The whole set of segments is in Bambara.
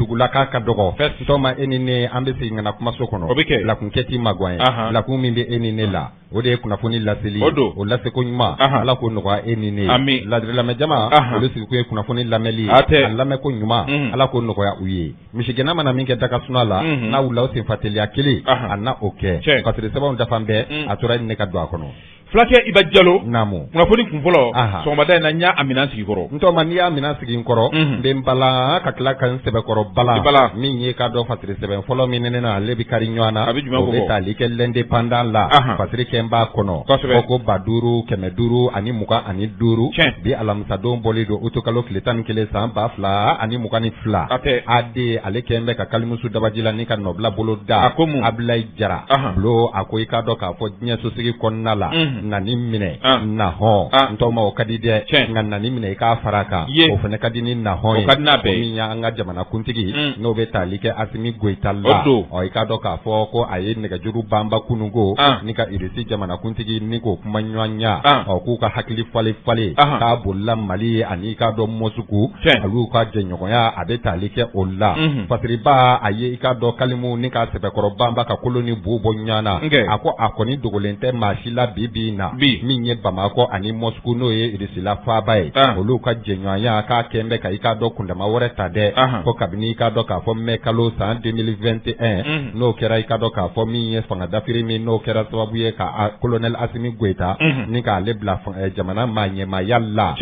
dugula k'a ka dɔgɔ tɔma e ni ne an bɛ segin ka na kumaso kɔnɔ lakunkɛti magwan ye lakun min bɛ e ni ne la o de ye kunnafoni laseli o laseko ɲuman ala k'o nɔgɔya e ni ne ladirilamɛjama olu sigikun ye kunnafoni lamɛnli a lamɛnko ɲuman ala k'o nɔgɔya u ye misigɛnna mana min kɛ dagasuna la n'a wula o senfateliya kelen a na o kɛ pasiri sɛbɛnw dafa bɛɛ a tora ne ka don a kɔnɔ fulakɛ Iba Jalo naamu kunnafoni kun fɔlɔ sɔgɔmada in na n y'a minɛn sigi kɔrɔ ntɔma n'i y'a minɛn sigi kɔrɔ n bɛ n bala ka tila ka n sɛbɛkɔrɔ bala min ye ka dɔn fasiri sɛbɛn fɔlɔ min ne na ale bɛ kari ɲɔgɔn na o bɛ tali kɛ l'indépendant la fasiri kɛ n b'a kɔnɔ fɔ ko 5,000 500 ani 25 bi alamisadon bɔlen don otokalo tile 11 san 2022 AD ale kɛ n bɛ ka kalimusu dabaji la ni ka nɔbila bolo da Abilayi Jara bulo a ko i ka dɔn k'a fɔ diɲɛ sosigi kɔnɔna la nani minɛ nahɔn ntɔma o ka di dɛ nka nani minɛ i k'a fara kan o fana ka di ni nahɔn ye o min y'an ka jamana kuntigi n'o bɛ tali kɛ Asimi Goyita la i k'a dɔn k'a fɔ ko a ye nɛgɛjuru banba kununko ni ka irisi jamana kuntigi ni k'o kuma ɲɔgɔnya k'u ka hakili falen k'a bolila Mali ani k'a dɔn Mosuku olu ka jɛɲɔgɔnya a bɛ tali kɛ o la fasiriba a ye i k'a dɔn kalimu ni k'a sɛbɛkɔrɔ banba ka kolo ni bu bɔ ɲɔgɔn na a ko a kɔni dogolen tɛ maa si la bi na min ye Bamakɔ ani Moscou n'o ye irisila faaba ye olu ka jɛɲɔgɔnya k'a kɛ bɛ ka i k'a dɔn kundama wɛrɛ ta dɛ ko kabini i k'a dɔn k'a fɔ mai kalo san 2021 n'o kɛra i k'a dɔn k'a fɔ min ye fanga dafiri min n'o kɛra sababu ye ka colonel Asimi Goyita ni k'ale bila jamana maa ɲɛmaaya la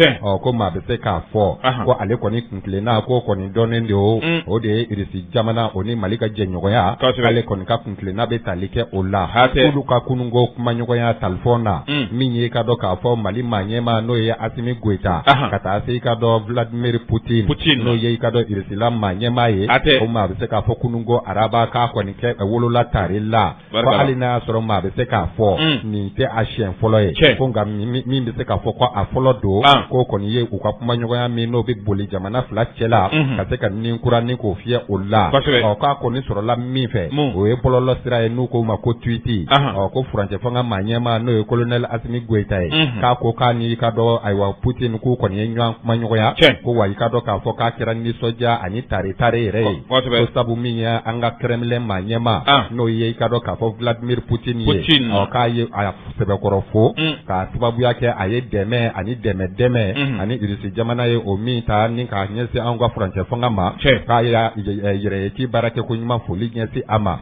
ko maa bɛ se k'a fɔ ko ale kɔni kuntilenna ko kɔni dɔnnen de o de ye irisi jamana o ni Mali ka jɛɲɔgɔnya ale kɔni ka kuntilenna bɛ tali kɛ o la olu ka kununko kumaɲɔgɔnya talifɔn na min ye ka dɔn k'a fɔ Mali maa ɲɛma n'o ye Asimi Goyita ka taa se i ka dɔn Vladimir Poutine n'o ye i ka dɔn irisila maa ɲɛma ye o maa bɛ se k'a fɔ kununko araba k'a kɔni kɛ wolola tari la ko hali n'a y'a sɔrɔ maa bɛ se k'a fɔ nin tɛ a siɲɛ fɔlɔ ye ko nka min bɛ se k'a fɔ ko a fɔlɔ don k'o kɔni ye u ka kumaɲɔgɔnya min n'o bɛ boli jamana fila cɛ la ka se ka nin kura ni k'o fiyɛ o la k'a kɔni sɔrɔla min fɛ o ye bɔlɔlɔ sira ye n'u k'o ma ko tweet ko furancɛ fanga maa ɲɛma n'o ye colonel Asimi Goyita ye k'a ko k'a ni ka dɔn ayiwa Poutine k'u kɔni ye ɲɔgɔn kumaɲɔgɔnya ko wa i ka dɔn k'a fɔ k'a kɛra nisɔndiya ani tare yɛrɛ ye ko sabu min ye an ka Kremlin maa ɲɛma n'o ye i ka dɔn k'a fɔ Vladimir Poutine ye k'a ye a sɛbɛkɔrɔ fo k'a sababuya kɛ a ye dɛmɛ ani dɛmɛ ani irisi jamana ye o min ta ni k'a ɲɛsin an ka furancɛ fanga ma k'a yɛrɛ ci baara kɛ ko ɲuman foli ɲɛsin a ma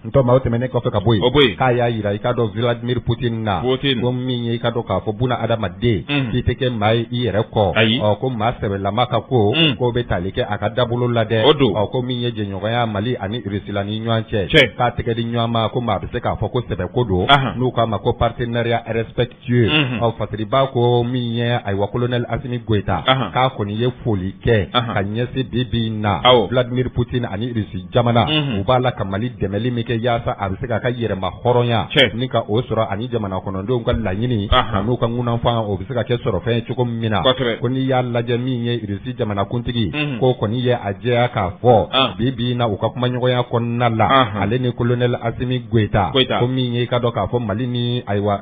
ntɔma o tɛmɛnen kɔfɛ ka bɔ yen k'a y'a yira i ka dɔn Vladimir Poutine na ko min ye i ka dɔn k'a fɔ buna adamaden k'i tɛ kɛ maa ye i yɛrɛ kɔ ko maa sɛbɛlama ka k'o bɛ tali kɛ a ka dabolo la dɛ ko min ye jɛɲɔgɔnya Mali ani irisila ni ɲɔgɔn cɛ k'a tɛgɛ di ɲɔgɔn ma ko maa bɛ se k'a fɔ ko sɛbɛko don n'u k'a ma ko partenariat respectueux fasiriba ko min ye ayiwa colonel Asimi Goyita k'a kɔni ye foli kɛ ka ɲɛsin bi na Vladimir Poutine ani irisi jamana u b'a la ka Mali dɛmɛli min kɛ yaasa a bɛ se k'a ka yɛrɛma hɔrɔnya ni ka o sɔrɔ ani jamana kɔnɔdenw ka laɲini n'u ka ŋunanfan o bɛ se ka kɛ sɔrɔ fɛn cogo min na ko n'i y'a lajɛ min ye irisi jamana kuntigi ko kɔni ye a jɛya k'a fɔ bi na u ka kumaɲɔgɔnya kɔnɔna la ale ni colonel Asimi Goyita ko min ye i ka dɔn k'a fɔ Mali ni ayiwa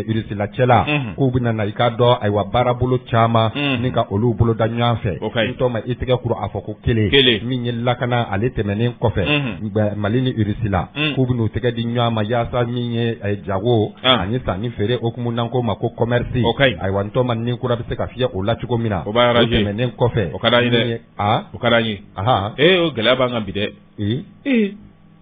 irisila cɛla k'u bɛna na i ka dɔn ayiwa baarabolo caman ni ka olu bolo da ɲɔgɔn fɛ ntɔma i tɛgɛ kuru a fɔ ko kelen min ye lakana ale tɛmɛnen kɔfɛ Mali ni irisila k'u bɛn'u tɛgɛ di ɲɔgɔn ma yaasa min ye jago ani sanni feere okumu n'an ko ma ko commerce ayiwa ntɔma ni kura bɛ se ka fiyɛ o la cogo min na o tɛmɛnen kɔfɛ o ka d'an ye dɛ o ka d'an ye o gɛlɛya b'an kan bi dɛ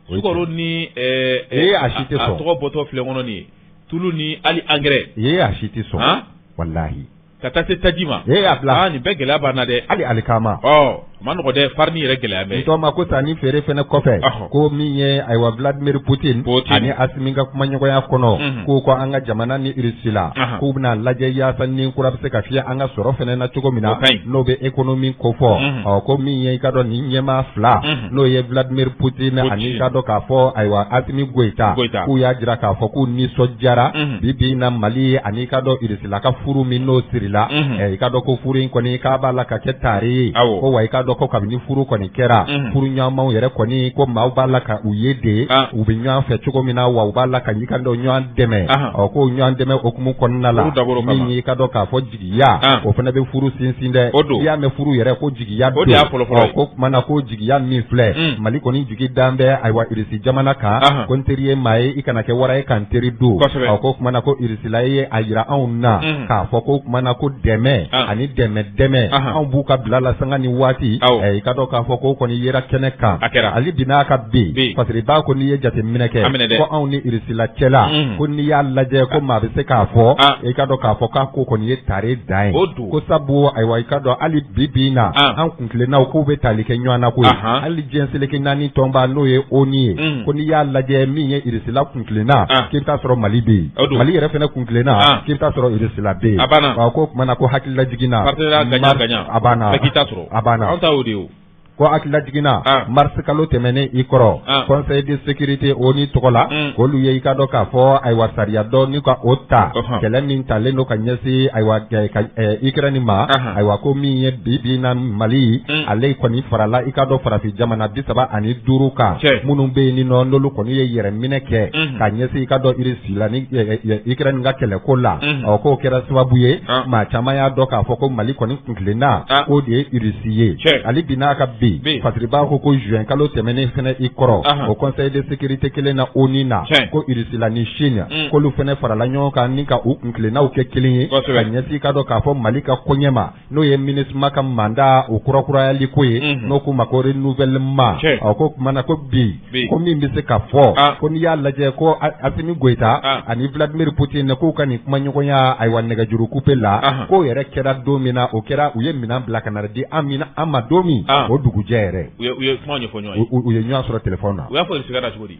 sukaro ni a si tɛ sɔn a tɔgɔ bɔtɔ filɛ kɔnɔ nin ye tulu ni hali engrais a si tɛ sɔn walahi ka taa se taji ma a bila nin bɛɛ gɛlɛya b'an na dɛ hali alikama ma nɔgɔ dɛ farine yɛrɛ gɛlɛya bɛ ntɔma ko sanni feere fɛnɛ kɔfɛ ko min ye ayiwa Vladimir Poutine ani Asimi ka kumaɲɔgɔnya kɔnɔ k'u ko an ka jamana ni irisi la k'u bɛna lajɛ yaasa ni kura bɛ se ka fiyɛ an ka sɔrɔ fɛnɛ na cogo min na n'o bɛ économie ko fɔ ko min ye i ka dɔn nin ɲɛmaa fila n'o ye Vladimir Poutine ani i ka dɔn k'a fɔ ayiwa Asimi Goyita k'u y'a jira k'a fɔ k'u nisɔndiyara bi na Mali ani i ka dɔn irisila ka furu min n'o sirila i ka dɔn ko furu in kɔni k'a b'a la ka kɛ tare ye ko wa i ka dɔn ko kabini furu kɔni kɛra furu ɲɔgɔnmaw yɛrɛ kɔni ko maaw b'a la ka u ye de u bɛ ɲɔgɔn fɛ cogo min na wa u b'a la ka ɲikan dɔ ɲɔgɔn dɛmɛ ko ɲɔgɔn dɛmɛ okumu kɔnɔna la min y'i ka dɔn k'a fɔ jigiya o fana bɛ furu sinsin dɛ i y'a mɛn furu yɛrɛ ko jigiya don ko kuma na ko jigiya min filɛ Mali kɔni jigi dan bɛ ayiwa Irisi jamana kan ko n teri ye maa ye i kana kɛ wara ye kan teri don ko kuma na ko Irisila ye a yira anw na k'a fɔ ko kuma na ko dɛmɛ ani dɛmɛ anw b'u ka bila la sanga ni waati i ka dɔn k'a fɔ ko kɔni yera kɛnɛ kan ali bi n'a ka ben parce que b'a ko n'i ye jateminɛ kɛ ko anw ni Irisila cɛla ko n'i y'a lajɛ ko maa bɛ se k'a fɔ i ka dɔn k'a fɔ k'a ko kɔni ye tare dan ye ko sabu ayiwa i ka dɔn hali bi na an kuntilennaw k'u bɛ tali kɛ ɲɔgɔn na ko ye hali diɲɛ seleke naani tɔnba n'o ye ONU ye ko n'i y'a lajɛ min ye Irisila kuntilenna k'i bɛ taa sɔrɔ Mali bɛ yen Mali yɛrɛ fana kuntilenna k'i bɛ taa sɔrɔ Irisila bɛ yen ko kumana ko hakilila jiginna a banna anw ta o de ye ko hakilila jiginna mars kalo tɛmɛnen i kɔrɔ conseil de sécurité ONU tɔgɔ la k'olu ye i ka dɔn k'a fɔ ayiwa sariya dɔ ni ka o ta kɛlɛ min talen don ka ɲɛsin ayiwa Ukraine ma ayiwa ko min ye bi na Mali ale kɔni farala i ka dɔn farafin jamana 35 kan minnu bɛ yen ni nɔ n'olu kɔni ye yɛrɛminɛ kɛ ka ɲɛsin i ka dɔn Irisila ni Ukraine ka kɛlɛko la k'o kɛra sababu ye maa caman y'a dɔn k'a fɔ ko Mali kɔni kuntilenna k'o de ye Irisi ye ale bi n'a ka Fatriba ko juin kalo tɛmɛnen fɛnɛ i kɔrɔ o conseil de sécurité kelen na ONU na ko Irisila ni Chine k'olu fɛnɛ farala ɲɔgɔn kan ni ka u kuntilennaw kɛ kelen ye ka ɲɛsin ka dɔn k'a fɔ Mali ka koɲɛma n'o ye MINUSMA ka mandat o kurakurayali ko ye n'o k'u ma ko renouvellement ko kumana ko bi ko min bɛ se ka fɔ ko n'i y'a lajɛ ko Assimi Goïta ani Vladimir Poutine k'u ka nin kumaɲɔgɔnya ayiwa nɛgɛjuru coupe la k'o yɛrɛ kɛra don min na o kɛra u ye minɛn bila ka na di an ma don min o dugujɛ yɛrɛ u ye kuma ɲɛfɔ ɲɔgɔn ye u ye ɲɔgɔn sɔrɔ téléphone na u y'a fɔ Irisila da cogo di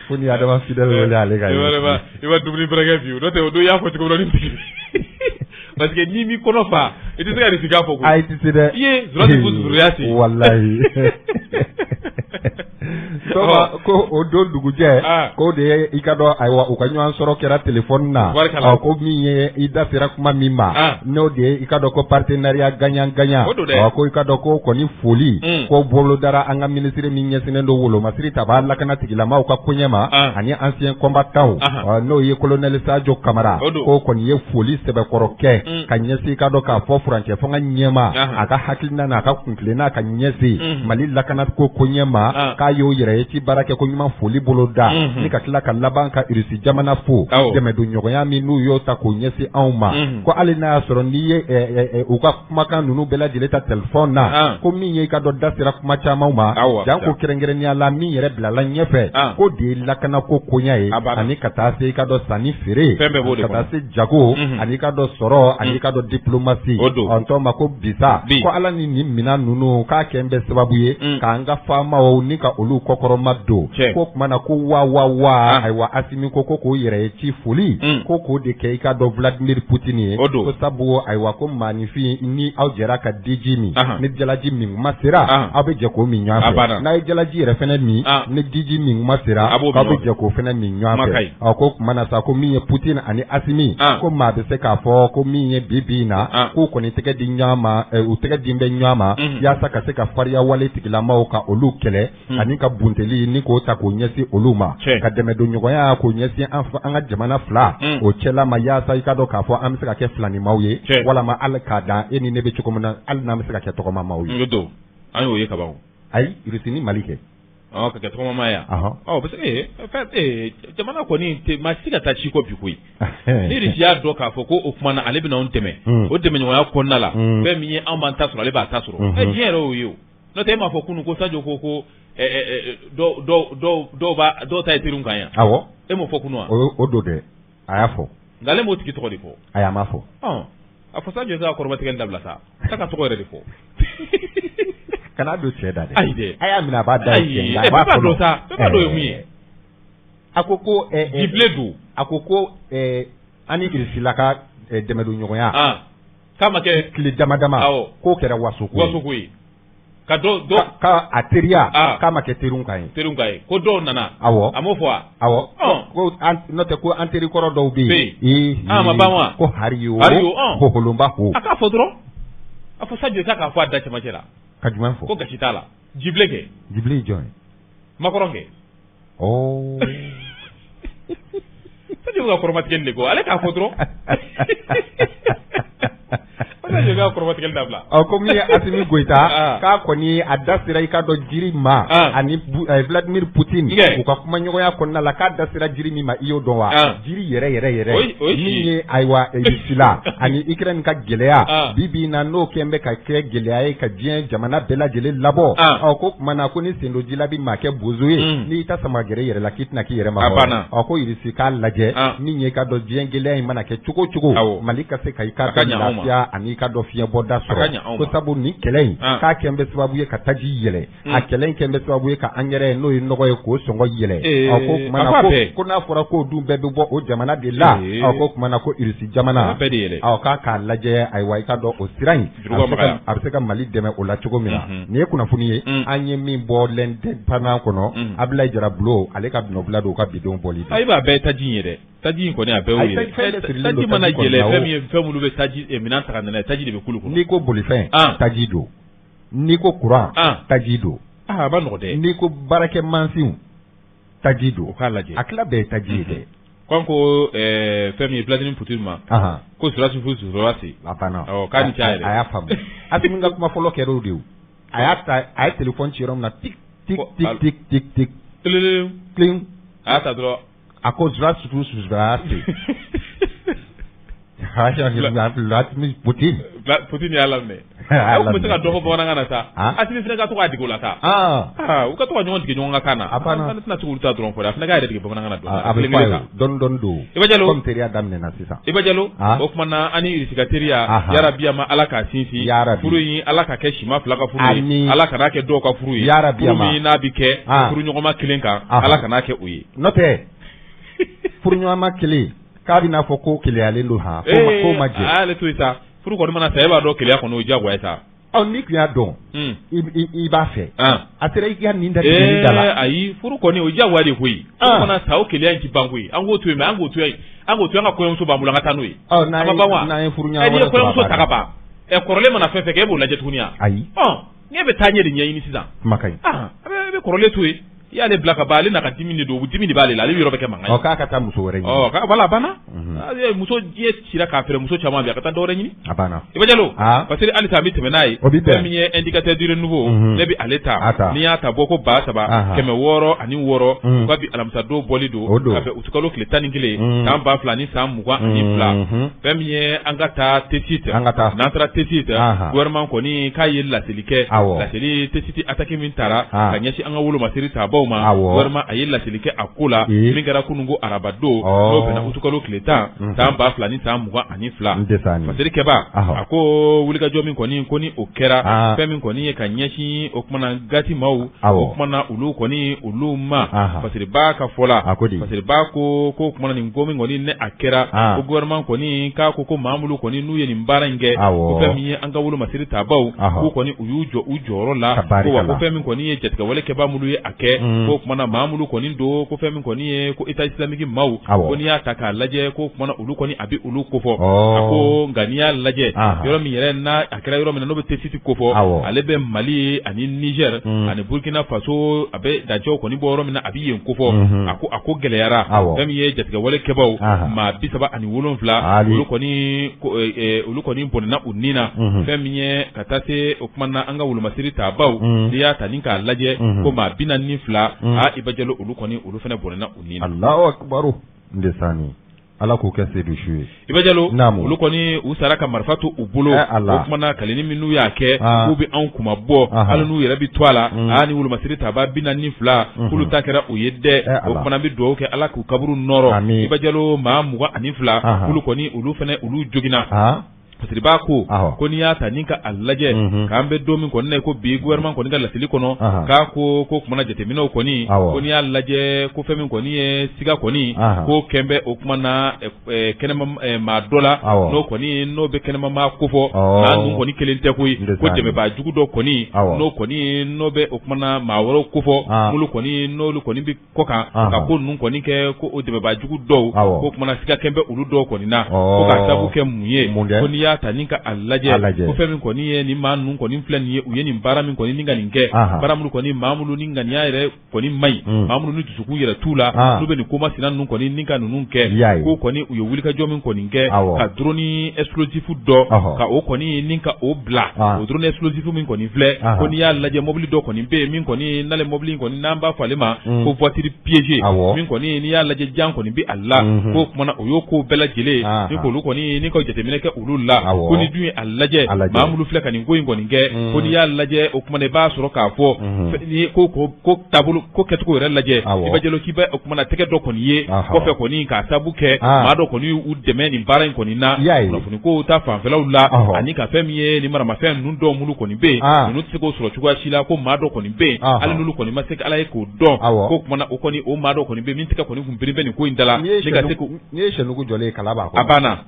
fo ni Adama Fidèle wele ale ka i ma dumuni bɛrɛkɛ bi n'o tɛ o don i y'a fɔ cogo min na ni parce que n'i m'i kɔnɔ fa i tɛ se ka Irisi k'a fɔ ko ayi tɛ se dɛ i ye Zurasi walayi ko o don dugujɛ k'o de ye i ka dɔn ayiwa u ka ɲɔgɔn sɔrɔ kɛra téléphone na ko min ye i da sera kuma min ma n'o de ye i ka dɔn ko partenariat gagnant ko i ka dɔn ko kɔni foli ko bolodara an ka ministre min ɲɛsinnen don wolomasiri taba lakana tigilamaw ka koɲɛ ma ani ancien combattant n'o ye colonel Sadio Kamara ko kɔni ye foli sɛbɛkɔrɔ kɛ ka ɲɛsin i ka dɔn k'a fɔ furancɛ fanga ɲɛma a ka hakilina n'a ka kuntilenna ka ɲɛsin Mali lakana ko koɲɛ ma k'a y'o yɛrɛ ye ci baara kɛ ko ɲuman foli bolo da ni ka tila ka laban ka Irisi jamana fo dɛmɛdon ɲɔgɔnya min n'u y'o ta k'o ɲɛsin anw ma ko hali n'a y'a sɔrɔ n'i ye u ka kumakan ninnu bɛɛ lajɛlen ta téléphone na ko min ye i ka dɔn da sera kuma caman ma janko kɛrɛnkɛrɛnnenya la min yɛrɛ bilala ɲɛfɛ ko de ye lakana ko koɲa ye ani ka taa se i ka dɔn sanni feere ka taa se jago ani i ka dɔn sɔrɔ ani i ka dɔn diplomasi ɔn tɔ ma ko bisa ko ala ni nin minɛn ninnu k'a kɛ n bɛ sababu ye k'an ka faamaw ni ka olu kɔkɔrɔma don ko kumana ko wa ayiwa Assimi ko k'o yɛrɛ ye ci foli ko k'o de kɛ i ka dɔn Vladimir Poutine ye ko sabu ayiwa ko maanifin ni aw jɛra ka diji min ni jalaji min kuma sera aw bɛ jɛ k'o min ɲɔgɔn fɛ n'a ye jalaji yɛrɛ fɛnɛ min ni diji min kuma sera aw bɛ jɛ k'o fɛnɛ min ɲɔgɔn fɛ ko kumana sa ko min ye Poutine ani Assimi ko maa bɛ se k'a fɔ ko min ye bi na k'u kɔni tɛgɛ di ɲɔgɔn ma u tɛgɛ di bɛ ɲɔgɔn ma yaasa ka se ka fariya wale tigilamaw ka olu kɛlɛ ani ka bunteli ni k'o ta k'o ɲɛsin olu ma ka dɛmɛdon ɲɔgɔnya k'o ɲɛsin an ka jamana fila o cɛla ma yaasa i ka dɔn k'a fɔ an bɛ se ka kɛ filanimaw ye walama hali k'a dan e ni ne bɛ cogo min na hali n'an bɛ se ka kɛ tɔgɔmamaw ye an y'o ye kaban ayi Irisi ni Mali kɛ ka kɛ tɔgɔmama ya parce que jamana kɔni maa si ka taa ci kɔ bi koyi ni Irisi y'a dɔn k'a fɔ ko o kumana ale bɛna anw dɛmɛ o dɛmɛɲɔgɔnya kɔnɔna la fɛn min ye anw b'an ta sɔrɔ ale b'a ta sɔrɔ diɲɛ yɛrɛ y'o ye o n'o tɛ e m'a fɔ kunun ko Sadio ko dɔw ta ye teriw kan yan e m'o fɔ kunun wa o don dɛ a y'a fɔ nka ale m'o tigi tɔgɔ de fɔ a m'a fɔ a fɔ Sadio ka kɔrɔmatigɛli dabila sa a ka tɔgɔ yɛrɛ de fɔ kana don cɛ da dɛ ayi dɛ a y'a minɛ a b'a da cɛ la a b'a fɔ sa bɛɛ dɔ ye mun ye a ko jibilen don a ko an ni Irisila ka dɛmɛdon ɲɔgɔnya k'a ma kɛ tile dama k'o kɛra wasoko ye ka do ka ateria ka ma ke terun kai ko do nana amo fo ko note ko anteri koro do bi ma banwa ko hariyo ko holomba ho aka fo dro afo sadio ka fo adda chama chela ka juma fo ko gachitala jiblege joy makoronge sadio ga kormat kende ko ale ka fo dro komi Asimi Goita ka koni adasira ikado jiri ma ani Vladimir Putin u ka kuma ɲɔgɔnya kɔnɔna la ka dasira jiri min ma iyo dɔn wa jiri yɛrɛ min ye ayiwa sila ani Ukraine ka gɛlɛya bibi na n'o kɛn bɛ ka kɛ gɛlɛya ye ka diɲɛ jamana bɛɛ lajɛlen labɔ ko kuma na ko ni sendo jila bi ma kɛ bozo ye ni ta sama gɛrɛ yɛrɛ la k'i tɛna k'i yɛrɛ ma ko irisi k'a lajɛ min ye ka dɔn diɲɛ gɛlɛya in mana kɛ cogo cogo Mali ka se ka i ka lafiya ani ka dɔ fiɲɛ bɔda sɔrɔ ko sabu ni kɛlɛ in k'a kɛn bɛ sababu ye ka taji yɛlɛ a kɛlɛ in kɛn bɛ sababu ye ka angɛrɛ n'o ye nɔgɔ ye k'o sɔngɔ yɛlɛ ko kuma na ko n'a fɔra k'o dun bɛɛ bɛ bɔ o jamana de la ko kuma na ko irisi jamana k'a lajɛ ayiwa i ka dɔn o sira in a bɛ se ka Mali dɛmɛ o la cogo min na nin ye kunnafoni ye an ye min bɔ l'indépendance kɔnɔ Abdoulaye Jara Bulo ale ka binɔgɔla don ka bidon bɔli ayi b'a bɛɛ taji in yɛrɛ taji in kɔni a bɛɛ y'o ye taji mana yɛlɛ fɛn min ye fɛn minnu bɛ taji minɛn ta ka nana taji de bɛ kulu kɔnɔ n'i ko bolifɛn taji don n'i ko courant taji don a b'a nɔgɔ dɛ n'i ko baarakɛ mansinw taji don o k'a lajɛ a tila bɛɛ ye taji ye dɛ ko fɛn min ye Vladimir Putin ma ko Surasi a banna k'a ni cɛ yɛrɛ a y'a faamu Asimi ka kuma fɔlɔ kɛra o de ye a ye téléphone ci yɔrɔ min na tik tik tik tik tik tik cling a y'a ta dɔrɔn a ko Surasi Putin y'a laminɛ aw tun bɛ se ka dɔ fɔ bamanankan na sa Asimi fana ka to k'a dege o la sa u ka to ka ɲɔgɔn tige ɲɔgɔn ka kan na a tɛna se k'olu ta dɔrɔn fɔ dɛ a fana k'a yɛrɛ dege bamanankan na dɔɔni don Iba Jalo comme teriya daminɛna sisan Iba Jalo o tuma na an ni Irisi ka teriya yarabi ama Ala k'a sinsin furu in Ala ka kɛ sima fila ka furu ye Ala kana kɛ dɔw ka furu ye furu min n'a bi kɛ furu ɲɔgɔnma kelen kan Ala kana kɛ o ye n'o tɛ furu ɲɔgɔnma kelen k'a bɛna fɔ ko keleyalen don ko ma jɛ ale to yen sa furu kɔni mana sa e b'a dɔn keleya kɔni o diyagoya ye sa n'i tun y'a dɔn i b'a fɛ a sera i ka nin da la ayi furu kɔni o diyagoya de koyi furu mana sa o keleya in ti ban koyi an k'o to yen mɛ an k'o to yen an ka kɔɲɔmuso b'an bolo an ka taa n'o ye a ma ban wa n'an ye furu n'i ye kɔɲɔmuso ta ka ban kɔrɔlen mana fɛn fɛn kɛ e b'o lajɛ tuguni wa ayi n'e bɛ taa ɲɛ de ɲɛɲini sisan kuma ka ɲi a bɛ kɔrɔlen to yen i y'ale bila ka ban ale n'a ka dimi de don dimi de b'ale la ale yɔrɔ bɛ kɛ mankan ye k'a ka taa muso wɛrɛ ɲini voilà a banna muso diɲɛ cira k'a fɛrɛ muso caman bɛ a ka taa dɔ wɛrɛ ɲini a banna Iba Jalo parce que halisa an bɛ tɛmɛ n'a ye fɛn min ye indicateur durée nouveau ne bɛ ale ta n'i y'a ta bɔ ko 3,606 u ka bi alamisa don bɔli don ka bɛn o kalo tile 11 san 2000 ni san 22 fɛn min ye an ka taa T-site n'an taara T-site gouvernement kɔni k'a ye laseli kɛ laseli T-site attaque min taara ka ɲɛsin an ka wolomasiri ta gouvernement a ye laseli kɛ a ko la min kɛra kununko araba don n'o bɛnna utukalo tile 10 san 2000 ni san 22 masiri kɛba a ko wulikajɔ min kɔni ko ni o kɛra fɛn min kɔni ye ka ɲɛsin o kumana gati maaw o kumana olu kɔni olu ma fasiriba ka fɔ la fasiriba ko kumana nin ko min kɔni ne a kɛra ko gouvernement kɔni k'a ko maa minnu kɔni n'u ye nin baara in kɛ ko fɛn min ye an ka wolomasiri tabaw k'u kɔni u y'u jɔ u jɔyɔrɔ la ko wa ko fɛn min kɔni ye jatigɛwale kɛba minnu ye a kɛ ko kumana maa minnu kɔni don ko fɛn min kɔni ye ko État islamique maaw ko n'i y'a ta k'a lajɛ ko kumana olu kɔni a bɛ olu kofɔ a ko nka n'i y'a lajɛ yɔrɔ min yɛrɛ n'a a kɛra yɔrɔ min na n'o bɛ T-site kofɔ ale bɛ Mali ani Niger ani Burkina Faso a bɛ dajɛw kɔni bɔ yɔrɔ min na a bɛ yen kofɔ a ko gɛlɛyara fɛn min ye jatigɛwale kɛbaw maa 37 olu kɔni bɔnɛna u ni na fɛn min ye ka taa se o kumana an ka wolomasiri tabaw n'i y'a ta ni k'a lajɛ ko maa 42 Iba Jalo olu kɔni olu fana bɔnɛna u ni na Allahu akbar ndesani Ala k'o kɛ se du su ye Iba Jalo olu kɔni u sara ka marifa to u bolo o kumana kaleni minnu y'a kɛ k'u bɛ anw kuma bɔ hali n'u yɛrɛ bɛ to a la ni wolomasiri taba 42 k'olu ta kɛra u ye dɛ o kumana bɛ dugawu kɛ Ala k'u kaburu nɔrɔ Iba Jalo maa 22 k'olu kɔni olu fana olu joginna fasiriba ko n'i y'a ta ni ka a lajɛ k'an bɛ don min kɔni na ko bi gouvernement kɔni ka laseli kɔnɔ k'a ko kumana jateminɛw kɔni ko n'i y'a lajɛ ko fɛn min kɔni ye siga kɔni ko kɛn bɛ o kuma na kɛnɛma maa dɔ la n'o bɛ kɛnɛma maa ko fɔ n'a nun kɔni kelen tɛ koyi ko dɛmɛbaa jugu dɔ kɔni n'o bɛ o kuma na maa wɛrɛw ko fɔ n'olu kɔni bɛ kɔ kan ka ko ninnu kɔni kɛ ko o dɛmɛbaa jugu dɔw ko kumana siga kɛn bɛ olu dɔw kɔni na ko k'a sababu kɛ mun ye ko n'i y'a ta ni ka a lajɛ ko fɛn min kɔni ye ni maa ninnu kɔni filɛ nin ye u ye nin baara min kɔni ni ka nin kɛ baara minnu kɔni maa minnu ni ŋaniya yɛrɛ kɔni maɲi maa minnu ni dusukun yɛrɛ t'u la n'u bɛ nin komasina ninnu kɔni ni ka ninnu kɛ ko kɔni u ye wulikajɔ min kɔni kɛ ka drone explosif dɔ ka o kɔni ni ka o bila o drone explosif min kɔni filɛ ko n'i y'a lajɛ mobili dɔ kɔni bɛ yen min kɔni n'ale mobili kɔni n'an b'a fɔ ale ma ko voiture piégée min kɔni n'i y'a lajɛ jan kɔni bɛ a la ko kumana o y'o ko bɛɛ lajɛlen ni k'olu kɔni ni ka jateminɛ kɛ olu la ko ni dun ye a lajɛ maa minnu filɛ ka nin ko in kɔni kɛ ko n'i y'a lajɛ o kumana i b'a sɔrɔ k'a fɔ ko taabolo ko kɛcogo yɛrɛ lajɛ i b'a jalo k'i bɛ o kumana tɛgɛ dɔ kɔni ye kɔfɛ kɔni k'a sababu kɛ maa dɔ kɔni y'u dɛmɛ nin baara in kɔni na kunnafoni ko ta fanfɛlaw la ani ka fɛn min ye nin maramafɛn ninnu dɔw minnu kɔni bɛ yen ninnu tɛ se k'o sɔrɔ cogoya si la ko maa dɔ kɔni bɛ yen hali n'olu kɔni ma se ala ye k'o dɔn ko kumana o kɔni o maa dɔ kɔni bɛ yen min tɛgɛ kɔni kun biri bɛ nin ko in da la n'i ye sɛnugu jɔlen ye kala b'a kɔnɔ a banna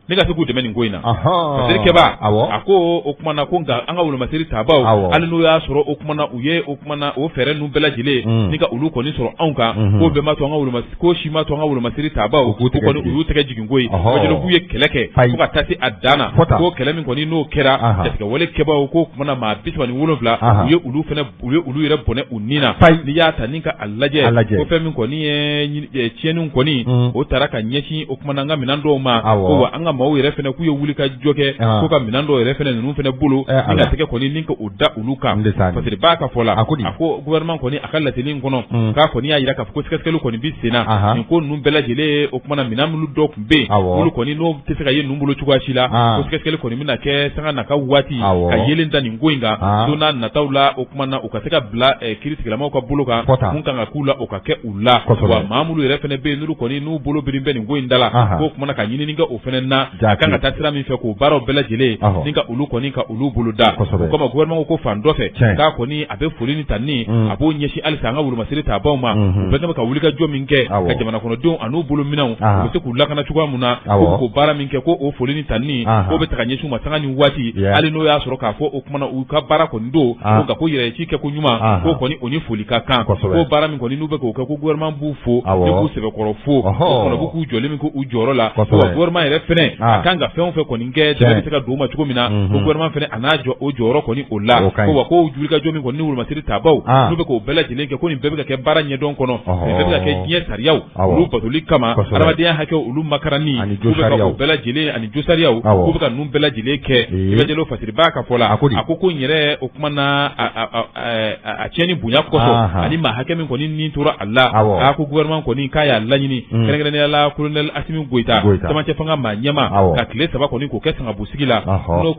ne ka se k'u dɛmɛ nin ko in na parce que kɛba a ko o kumana ko nka an ka wolomasiri tabaw hali n'u y'a sɔrɔ o kumana u ye o kumana o fɛɛrɛ ninnu bɛɛ lajɛlen ni ka olu kɔni sɔrɔ anw kan ko bɛɛ ma to an ka wolomasiri ko si ma to an ka wolomasiri tabaw ko kɔni u y'u tɛgɛ jigin ko ye wajulu k'u ye kɛlɛ kɛ fo ka taa se a dan na ko kɛlɛ min kɔni n'o kɛra jatigɛ wale kɛbaw ko kumana maa 37 u ye olu yɛrɛ bɔnɛ u ni na n'i y'a ta ni ka a lajɛ ko fɛn min kɔni ye tiɲɛniw kɔni o taara ka ɲɛsin o kumana an ka minɛn dɔw ma ko wa an ka maaw yɛrɛ fɛnɛ k'u ye wuli ka jɔ kɛ ko ka minɛn dɔw yɛrɛ fɛnɛ ninnu fɛnɛ bolo ni ka tɛgɛ kɔni ni ka o da olu kan parce que b'a ka fɔ la a ko gouvernement kɔni a ka lateli in kɔnɔ k'a kɔni y'a yira k'a fɔ ko sɛgɛsɛgɛliw kɔni bi sen na nin ko ninnu bɛɛ lajɛlen o kumana minɛn minnu dɔw tun bɛ yen olu kɔni n'o tɛ se ka ye ninnu bolo cogoya si la ko sɛgɛsɛgɛli kɔni bɛna kɛ sanga naka waati ka yelen da nin ko in kan don n'a nataw la o kumana u ka se ka bila kiiritigɛlamaw ka bolo kan mun kan ka k'u la o ka kɛ u la wa maa minnu yɛrɛ fɛnɛ bɛ yen n'olu kɔni n'u bolo biri bɛ nin ko in da la k'o kumana ka ɲinini kɛ o fɛnɛ na a kan ka taa sira min fɛ k'o baaraw bɛɛ lajɛlen ni ka olu kɔni ka olu bolo da o kama gouvernement ko fan dɔ fɛ k'a kɔni a bɛ foli ni tanni a b'o ɲɛsin halisa an ka wolomasiri tabaw ma u bɛɛ ka wuli ka jɔ min kɛ ka jamana kɔnɔdenw a n'u bolo minɛnw u bɛ se k'u lakana cogoya mun na ko baara min kɛ ko o foli ni tanni k'o bɛ ta ka ɲɛsin u ma sanga ni waati hali n'o y'a sɔrɔ k'a fɔ o kumana u ka baara kɔni don ko nka ko yɛrɛci kɛ ko ɲuman ko kɔni o ni foli ka kan ko baara min kɔni n'u bɛ k'o kɛ ko gouvernement b'u fo ni k'u sɛbɛkɔrɔ fo o kɔnɔ ko k'u jɔlen min ko u jɔyɔrɔ la wa gouvernement yɛrɛ fɛnɛ a kan ka fɛn o fɛn kɔni kɛ dɛmɛ bɛ se ka don ma cogo min na ko gouvernement fɛnɛ a n'a jɔ o jɔyɔrɔ kɔni o la ko wa ko wulikajɔ min kɔni ni wolomasiri tabaw n'u bɛ k'o bɛɛ lajɛlen kɛ ko nin bɛɛ bɛ ka kɛ baara ɲɛdɔn kɔnɔ nin bɛɛ bɛ ka kɛ diɲɛ sariyaw olu batoli kama adamadenya hakɛ olu makarani k'u bɛ ka o bɛɛ lajɛlen ani jo sariyaw k'u bɛ ka ninnu bɛɛ lajɛlen kɛ i bɛ jɛlen fasiriba ka fɔ la a ko n yɛrɛ o kuma na a tiɲɛni bonya kɔsɔn ani maa hakɛ min kɔni ni tora a la a ko gouvernement kɔni k'a y'a laɲini kɛrɛnkɛrɛnnenya la colonel Asimi Goyita camancɛ fanga maa ɲɛma ka tile 3 kɔni k'o kɛ sangabu sigi la n'o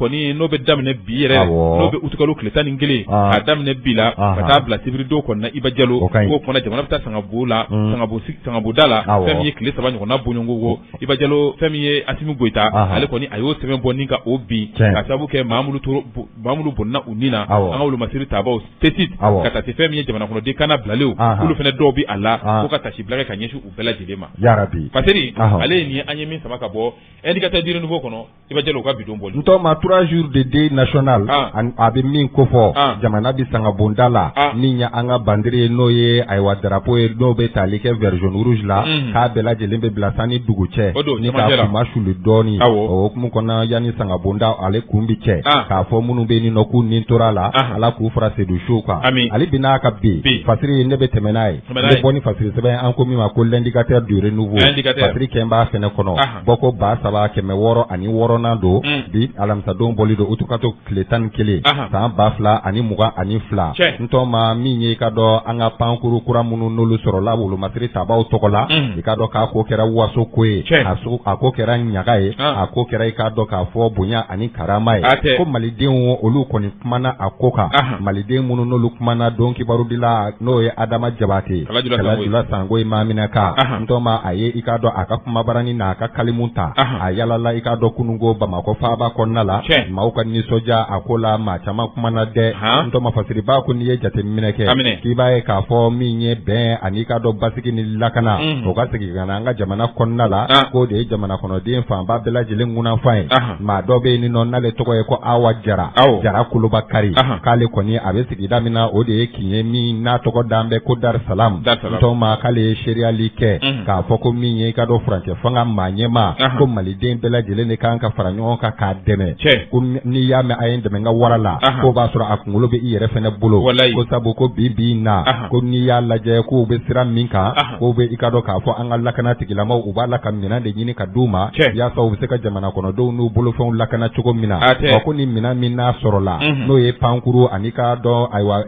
bɛ daminɛ bi yɛrɛ n'o bɛ utikalo tile 11 k'a daminɛ bi la ka taa bila sibirido kɔnɔ na Iba Jalo k'o kumana jamana bɛ taa sangabu la sangabu da la fɛn min ye tile 3 ɲɔgɔnna bonyɔngo Iba Jalo fɛn min ye Asimi Goyita ale kɔni a y'o sɛbɛn bɔ ni ka o bi ka sababu kɛ maa minnu bɔnna u ni na an ka wolomasiri tabaw tesit ka taa se fɛn min ye jamana kɔnɔden kana bilalew olu fɛnɛ dɔw bi a la ko ka tasi bila kɛ ka ɲɛsin u bɛɛ lajɛlen ma Paseri ale ye nin an ye min sama ka bɔ indicateur du renouveau kɔnɔ Iba Jalo ka bidon bɔli ntɔma 3 jours de deuil national a bɛ min ko fɔ jamana bi sangabonda la ni ɲa an ka bandiri n'o ye ayiwa drapeau ye n'o bɛ tali kɛ vert jaune rouge la k'a bɛɛ lajɛlen bɛ bila sanni dugu cɛ ni k'a kuma suli dɔɔni o hukumu kɔnɔ yanni sangabonda ale kun bi cɛ k'a fɔ minnu bɛ nin nɔ k'u nin tora la ala k'u fara sedu show kan ale bi n'a ka bin fasiri ne bɛ tɛmɛ n'a ye ne bɛ bɔ ni fasiri sɛbɛn an ko min ma ko l'indicateur du renouveau fasiri kɛn b'a fɛnɛ kɔnɔ bɔ ko 3,606 ani 6nan don bi alamisadon bɔli don utukato tile 11 san 2022 ntɔma min ye ka dɔ an ka pankuru kura minnu n'olu sɔrɔla wolomasiri tabaw tɔgɔ la i ka dɔ k'a ko kɛra waso ko ye a ko kɛra ɲaga ye a ko kɛra i ka dɔ k'a fɔ bonya ani karama ye ko malidenw olu kɔni kumana a ko kan maliden minnu n'olu kumana don kibaru dila n'o ye Adama Jabate Kalajula Sango Maminaka ntɔma a ye i ka dɔ a ka kumabarani n'a ka kalimu ta a yalala i ka dɔ kunungo Bamakɔ faaba kɔnɔna la maaw ka nisɔndiya a ko la maa caman kumana dɛ ntɔma fasiriba ko n'i ye jateminɛ kɛ k'i b'a ye k'a fɔ min ye bɛn ani ka dɔ basigi ni lakana o ka segin ka na an ka jamana kɔnɔna la k'o de ye jamana kɔnɔden fanba bɛɛ lajɛlen ŋunafan ye maa dɔ bɛ yen nɔ n'ale tɔgɔ ye ko Awa Jara Jara Kulubakari k'ale kɔni a bɛ sigida min na o de ye kin ye min n'a tɔgɔ dan bɛ ko Dar Salam ntɔma k'ale ye seriyali kɛ k'a fɔ ko min ye i ka dɔ furancɛ fanga maa ɲɛma ko maliden bɛɛ lajɛlen de kan ka fara ɲɔgɔn kan k'a dɛmɛ ko n'i y'a mɛn a ye dɛmɛ n ka wara la k'o b'a sɔrɔ a kunkolo bɛ i yɛrɛ fɛnɛ bolo ko sabu ko bi na ko n'i y'a lajɛ k'u bɛ sira min kan k'o bɛ i ka dɔn k'a fɔ an ka lakana tigilamaw u b'a la ka minɛn de ɲini ka d'u ma yaasa u bɛ se ka jamana kɔnɔdenw n'u bolofɛnw lakana cogo min na ko ni minɛn min n'a sɔrɔla n'o ye pankuru ani k'a dɔn ayiwa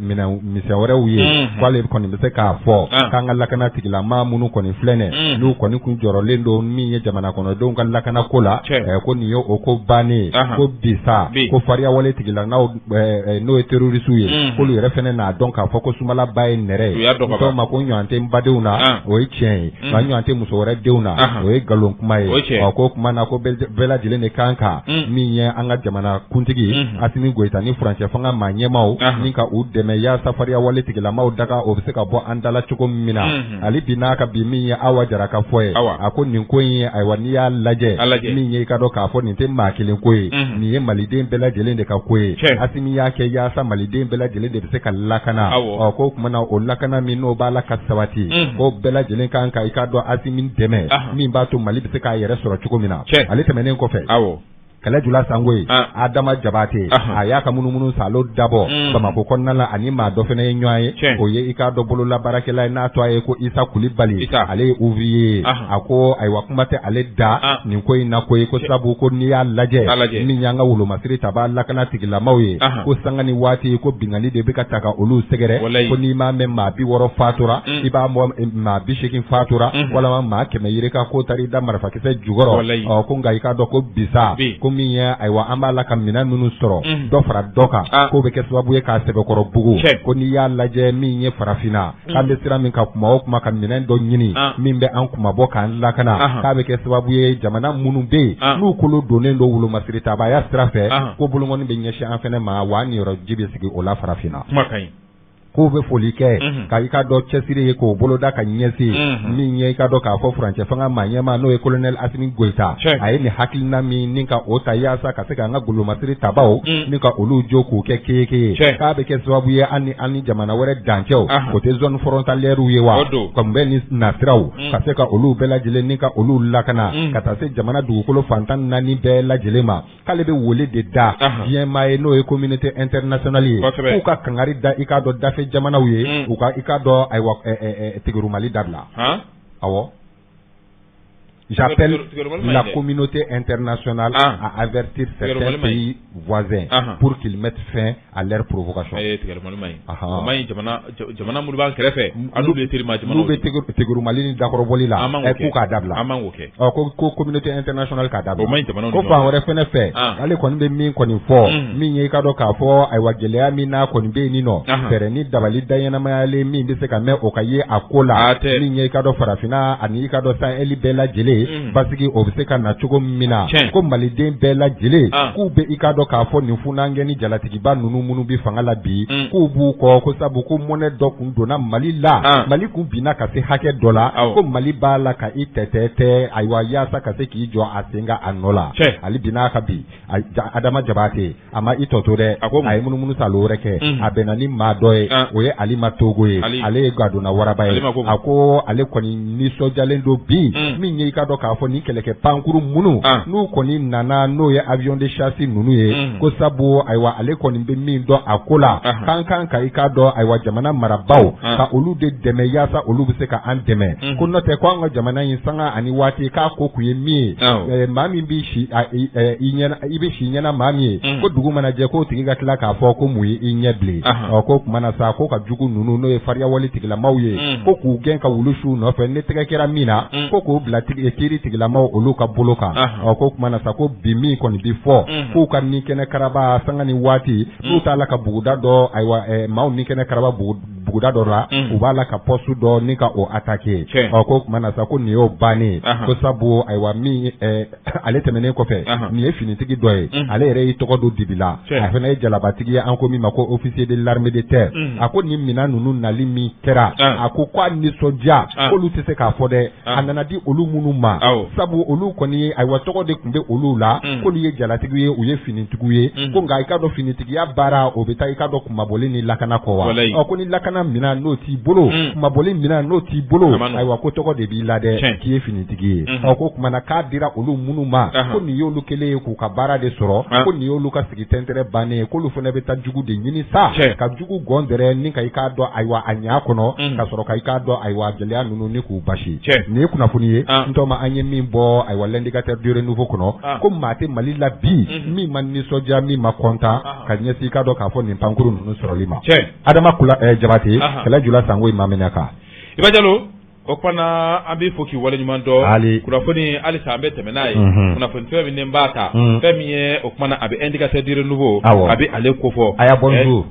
minɛn misɛn wɛrɛw ye k'ale kɔni bɛ se k'a fɔ k'an ka lakana tigilama minnu kɔni filɛ n'u kɔni kun jɔrɔlen don min ye jamana kɔnɔdenw ka lakana ko la ko nin ye o ko bannen ko bisa ko fariya wale tigila n'o ye terrorisiw ye k'olu yɛrɛ fɛnɛ n'a dɔn k'a fɔ ko sumalaba ye nɛrɛ ye dɔw ma ko ɲɔgɔn tɛ n badenw na o ye tiɲɛ ye nka ɲɔgɔn tɛ muso wɛrɛ denw na o ye nkalon kuma ye ko kuma na ko bɛɛ lajɛlen de kan kan min ye an ka jamana kuntigi Asimi Goyita ni furancɛ fanga maa ɲɛmaw ni ka u dɛmɛ yaasa fariya wale tigilamaw daga o bɛ se ka bɔ an dala cogo min na ale bi n'a ka bi min ye Awa Jara ka fɔ ye a ko nin ko in ye ayiwa n'i y'a lajɛ min ye i ka dɔn k'a fɔ nin tɛ maa kelen ko ye nin ye maliden bɛɛ lajɛlen de ka ko ye Asimi y'a kɛ yaasa maliden bɛɛ lajɛlen de bɛ se ka lakana ko tuma na o lakana min n'o b'a la ka sabati ko bɛɛ lajɛlen kan ka i ka dɔn Asimi dɛmɛ min b'a to Mali bɛ se k'a yɛrɛ sɔrɔ cogo min na ale tɛmɛnen kɔfɛ Kɛlɛjula Sangoye Adama Jabate a y'a ka munumunu salo dabɔ Bamakɔ kɔnɔna la ani maa dɔ fɛnɛ ye ɲɔgɔn ye o ye i ka dɔ bolola baarakɛla ye n'a tɔ a ye ko Isa Kulibali ale ye ouvrier a ko ayiwa kuma tɛ ale da nin ko in na ko ye ko sabu ko n'i y'a lajɛ min y'an ka wolomasiri taba lakana tigilamaw ye ko sanga ni waati ko bingali de bɛ ka ta ka olu sɛgɛrɛ ko n'i m'a mɛn maa 60 fatura i b'a mɔ maa 80 fatura walama maa 100 yirika ko taara i da marifakisɛ jukɔrɔ ko nka i ka dɔn ko bisa min ye ayiwa an b'a la ka minɛn minnu sɔrɔ dɔ fara dɔ kan k'o bɛ kɛ sababu ye k'a sɛbɛkɔrɔ bugu ko n'i y'a lajɛ min ye farafinna k'an bɛ sira min ka kuma o kuma ka minɛn dɔ ɲini min bɛ an kumabɔ k'an lakana k'a bɛ kɛ sababu ye jamana minnu bɛ yen n'u kolo donnen don wolomasiri tabaya sira fɛ ko bolokɔni bɛ ɲɛsin an fɛnɛ ma wa an niyɔrɔ ji bɛ sigi o la farafinna. K'o bɛ foli kɛ ka i ka dɔ cɛsiri ye k'o boloda ka ɲɛsin min ye i ka dɔn k'a fɔ furancɛ fanga maa ɲɛma n'o ye colonel Asimi Goyita a ye nin hakilina min ni ka o ta yaasa ka se k'an ka golomasiri tabaw ni ka olu jo k'o kɛ keke ye k'a bɛ kɛ sababu ye an ni jamana wɛrɛ dancɛw o tɛ zone frontalière ye wa comme bɛ ni nasiraw ka se ka olu bɛɛ lajɛlen ni ka olu lakana ka taa se jamana dugukolo fantan 4 bɛɛ lajɛlen ma k'ale bɛ wele de da diɲɛmaa ye n'o ye communauté internationale ye k'u ka kangari da i ka dɔn dafe jamanaw ye u ka i ka dɔn ayiwa Tigiru Mali dabila awɔ j'appelle la communauté internationale à avertir certains pays voisins pour qu'ils mettent fin à leur provocation. Jamana minnu b'an kɛrɛfɛ olu bɛ terima jamana n'u bɛ Tigiru Mali ni dakɔrɔbɔli la k'u k'a dabila ko communauté internationale k'a dabila ko fan wɛrɛ fɛnɛ fɛ ale kɔni bɛ min kɔni fɔ min ye i ka dɔn k'a fɔ ayiwa gɛlɛya min n'a kɔni bɛ yen nin nɔ fɛɛrɛ ni dabali daɲɛnamayalen min bɛ se ka mɛn o ka ye a ko la min ye i ka dɔn farafinna ani i ka dɔn Sahɛli bɛɛ lajɛlen basigi o bɛ se ka na cogo min na ko maliden bɛɛ lajɛlen k'u bɛ i ka dɔn k'a fɔ nin funangɛni jalatigiba ninnu minnu bɛ fanga la bi k'u b'u kɔ ko sabu ko mɔnɛ dɔ kun donna Mali la Mali kun binna ka se hakɛ dɔ la ko Mali b'a la ka i tɛtɛ ayiwa yaasa ka se k'i jɔ a sen kan a nɔ la ale binna ka bi Adama Jabate a ma i tɔ to dɛ a ye munumunu salo wɛrɛ kɛ a bɛnna ni maa dɔ ye o ye Alima Togo ye ale ye Gadona Waraba ye a ko ale kɔni nisɔndiyalen don bi min ye i ka dɔn k'a fɔ ni kɛlɛkɛ pankuru minnu n'u kɔni nana n'o ye avion de chasse ninnu ye ko sabu ayiwa ale kɔni bɛ min dɔn a ko la kan ka i ka dɔn ayiwa jamana marabaw ka olu de dɛmɛ yaasa olu bɛ se ka an dɛmɛ ko n'o tɛ ko an ka jamana in sanga ani waati k'a ko kun ye min ye maa min bɛ si i bɛ si ɲɛna maa min ye ko dugu mana jɛ k'o tigi ka tila k'a fɔ ko mun ye i ɲɛ bilen ko tuma na sa ko ka jugu ninnu n'o ye fariya wale tigilamaw ye ko k'u gɛn ka wulu su nɔfɛ ne tɛgɛ kɛra min na ko k'o bila kiiri tigilamaw olu ka bolo kan ko tuma na sa ko bi min kɔni bi fɔ k'u ka ni kɛnɛ karaba sanga ni waati n'u t'a la ka buguda dɔ ayiwa maaw ni kɛnɛ karaba buguda dɔ la u b'a la ka poste dɔ ni ka o attaquer ko kuma na sa ko nin y'o bannen ko sabu ayiwa min ale tɛmɛnen kɔfɛ nin ye finitigi dɔ ye ale yɛrɛ y'i tɔgɔ don dibi la a fana ye jalabatigi ye an ko min ma ko officier de l'armée de terre a ko nin mina ninnu nali min kɛra a ko k'a nisɔndiya k'olu tɛ se k'a fɔ dɛ a nana di olu minnu ma sabu olu kɔni ayiwa tɔgɔ de tun bɛ olu la ko nin ye jalatigi ye u ye finitigiw ye ko nka i ka dɔn finitigiya baara o bɛ taa i ka dɔn kumaboli ni lakana kɔ wa ko ni lakana mina n'o t'i bolo kumaboli mina n'o t'i bolo ayiwa ko tɔgɔ de b'i la dɛ k'i ye finitigi ye ko kumana k'a dira olu minnu ma ko nin y'olu kelen ye k'u ka baara de sɔrɔ ko nin y'olu ka sigi tɛntɛrɛ bannen ye k'olu fana bɛ taa jugu de ɲini sa ka jugu gɔndɛrɛ ni ka i k'a dɔn ayiwa a ɲa kɔnɔ ka sɔrɔ ka i k'a dɔn ayiwa gɛlɛya ninnu ni k'u basi nin ye kunnafoni ye n tɔ ma an ye min bɔ ayiwa l'indicateur du renouveau kɔnɔ ko maa tɛ Mali la bi min ma nisɔndiya min ma kontaan ka ɲɛsin i k'a dɔn k'a fɔ nin pankuru ninnu sɔrɔli ma Adama Jabate kɛlɛ jula sango i mamina kan Iba Jalo o fana an bɛ fɔ k'i waleɲuman dɔn kunnafoni halisa an bɛ tɛmɛ n'a ye kunnafoni fɛn min n b'a ta fɛn min ye o kumana a bɛ indicateur du renouveau a bɛ ale kofɔ a y'a bonjour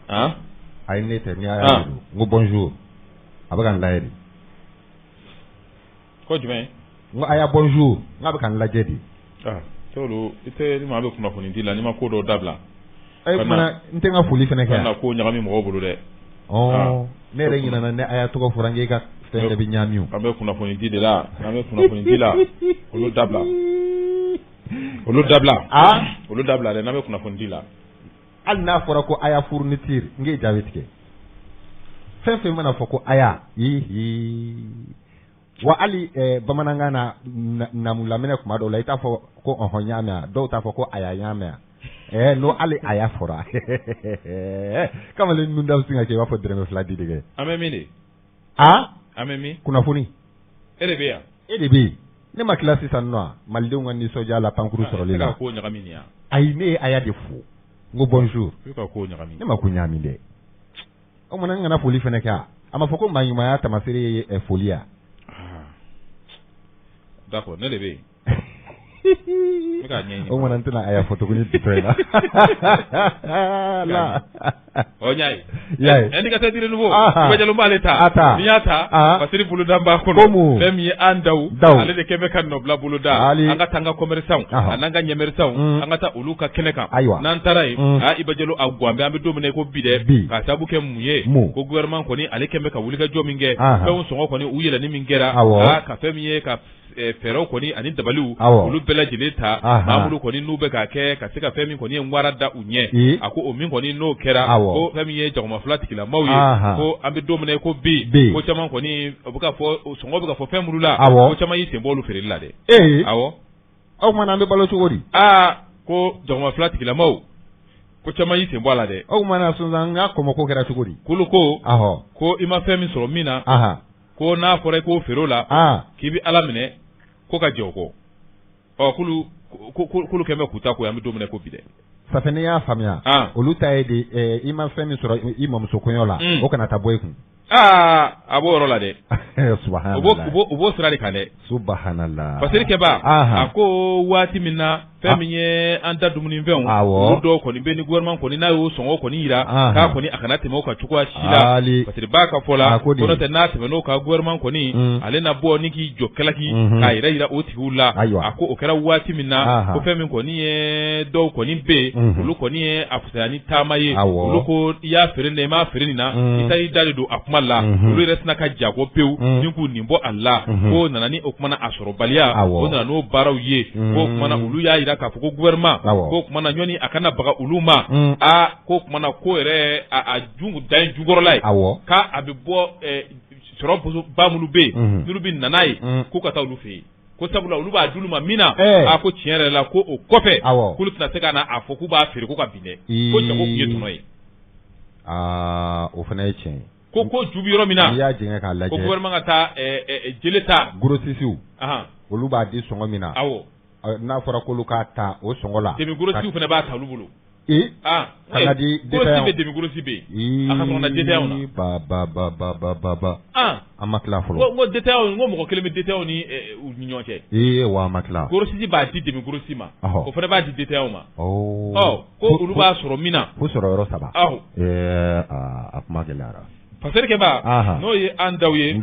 a ye ne tɛ ni a y'a n ko bonjour a bɛ ka n lajɛ de ko jumɛn n ko a y'a bonjour n k'a bɛ ka n lajɛ de Tolu i tɛ ni maa bɛ kunnafoni di la ni ma ko dɔw dabila fana n tɛ n ka foli fana kɛ yan ko ɲagami mɔgɔw bolo dɛ ne yɛrɛ ɲinana ne a y'a tɔgɔ fɔra n k'e ka fɛn bɛɛ bɛ ɲami o an bɛ kunnafoni di de la an bɛ kunnafoni di la olu dabila olu dabila dɛ n'an bɛ kunnafoni di la hali n'a fɔra ko a y'a fourniture n k'e jaabi tigɛ fɛn fɛn mana fɔ ko a y'a wa hali bamanankan na namulamɛnɛ kuma dɔw la i t'a fɔ ko ɔhɔn n y'a mɛn dɔw t'a fɔ ko a y'a mɛn n'o hali a y'a fɔra kamalen ninnu da bɛ sin ka kɛ i b'a fɔ dɛrɛmɛ fila di de kɛ an bɛ min de an bɛ min kunnafoni e de bɛ yan e de bɛ yen ne ma tila sisan nɔ malidenw ka nisɔndiya la pankuru sɔrɔli la ko ɲagami nin yan ayi ne ye a y'a de fo n ko bonjour ne ma ko ɲagami dɛ o kumana n kana foli fana kɛ a ma fɔ ko maaɲumanya tamasere ye foli ya d'accord ne de bɛ yen o kumana n tɛna a y'a fɔ tuguni bitɔ in la yaye indicateur du renouveau Iba Jalo b'ale ta n'i y'a ta Basiri boloda b'a kɔnɔ fɛn min ye an daw ale de kɛ bɛ ka nɔbila boloda an ka taa an ka commerçants a n'an ka ɲɛmɛrɛsanw an ka taa olu ka kɛnɛ kan n'an taara yen Iba Jalo a guwan bɛ an bɛ don min na i ko bi dɛ k'a sababu kɛ mun ye ko gouvernement kɔni ale kɛ bɛ ka wulikajɔ min kɛ fɛnw sɔngɔ kɔni u yɛlɛnni min kɛra ka fɛn min ye ka fɛɛrɛw kɔni ani dabaliw olu bɛɛ lajɛlen ta Mamudu kɔni n'u bɛ k'a kɛ ka se ka fɛn min kɔni ye wara da u ɲɛ a ko o min kɔni n'o kɛra ko fɛn min ye jagoma fila tigilamaw ye ko an bɛ don min na ko bi ko caman kɔni o bɛ ka fɔ sɔngɔ bɛ ka fɔ fɛn minnu la ko caman y'i sen bɔ olu feereli la dɛ awɔ aw kumana an bɛ balo cogo di ko jagoma fila tigilamaw ko caman y'i sen bɔ a la dɛ aw kumana sunsan n ka kɔmɔko kɛra cogo di kolo ko i ma fɛn min sɔrɔ min na ko n'a fɔra i k'o feere o la k'i bɛ Ala minɛ ko ka jɛ o kɔ k'olu kɛn bɛ k'u ta ko an bɛ don min na ko bi dɛ safi ne y'a faamuya olu ta ye de i ma fɛn min sɔrɔ i mamuso kɔɲɔ la o kana taa bɔ i kun a b'o yɔrɔ la dɛ subhanallah u b'o sira de kan dɛ subhanallah Basiri kɛba a ko waati min na fɛn min ye an da dumunifɛnw olu dɔw kɔni bɛ ni gouvernement kɔni n'a y'o sɔngɔ kɔni yira k'a kɔni a kana tɛmɛ o kan cogoya si la Basiri b'a ka fɔ la ko n'o tɛ n'a tɛmɛn'o kan gouvernement kɔni ale na bɔ ni k'i jɔ kɛlɛki k'a yira o tigiw la a ko o kɛra waati min na ko fɛn min kɔni ye dɔw kɔni bɛ yen olu kɔni ye a fisaya ni taama ye olu ko i y'a feere nin na i m'a feere nin na i ta i da de don a kuma la olu yɛrɛ tɛna ka jago pewu ni k'u nin bɔ a la ko nana ni o kumana a sɔrɔbaliya o nana n'o baaraw ye ko kumana olu y'a yira k'a fɔ ko gouvernement ko kumana ɲɔni a kana baga olu ma ko kumana ko yɛrɛ a dan ye jukɔrɔla ye k'a a bɛ bɔ sɔrɔ ba minnu bɛ yen n'olu bɛ nana ye k'u ka taa olu fɛ yen ko sabula olu b'a d'olu ma min na ko tiɲɛ yɛrɛ la ko o kɔfɛ k'olu tɛna se ka na a fɔ k'u b'a feere ko ka bin dɛ ko jago tun ye tɔnɔ ye o fana ye tiɲɛ ye ko ju bɛ yɔrɔ min na n'i y'a jɛngɛ k'a lajɛ ko gouvernement ka taa jele ta grossistes olu b'a di sɔngɔ min na n'a fɔra k'olu k'a ta o sɔngɔ la demi grossistes fana b'a ta olu bolo kana di grossiste bɛ demi grossiste bɛ yen a ka sɔrɔ na DTAW na ba an ma tila fɔlɔ n ko DTAW n ko mɔgɔ kelen bɛ DTAW ni u ni ɲɔgɔn cɛ wa an ma tila grossiste b'a di demi grossiste ma o fana b'a di DTAW ma ko olu b'a sɔrɔ min na fo sɔrɔ yɔrɔ 3 a kuma gɛlɛyara fasari ke ba no ye an daw ye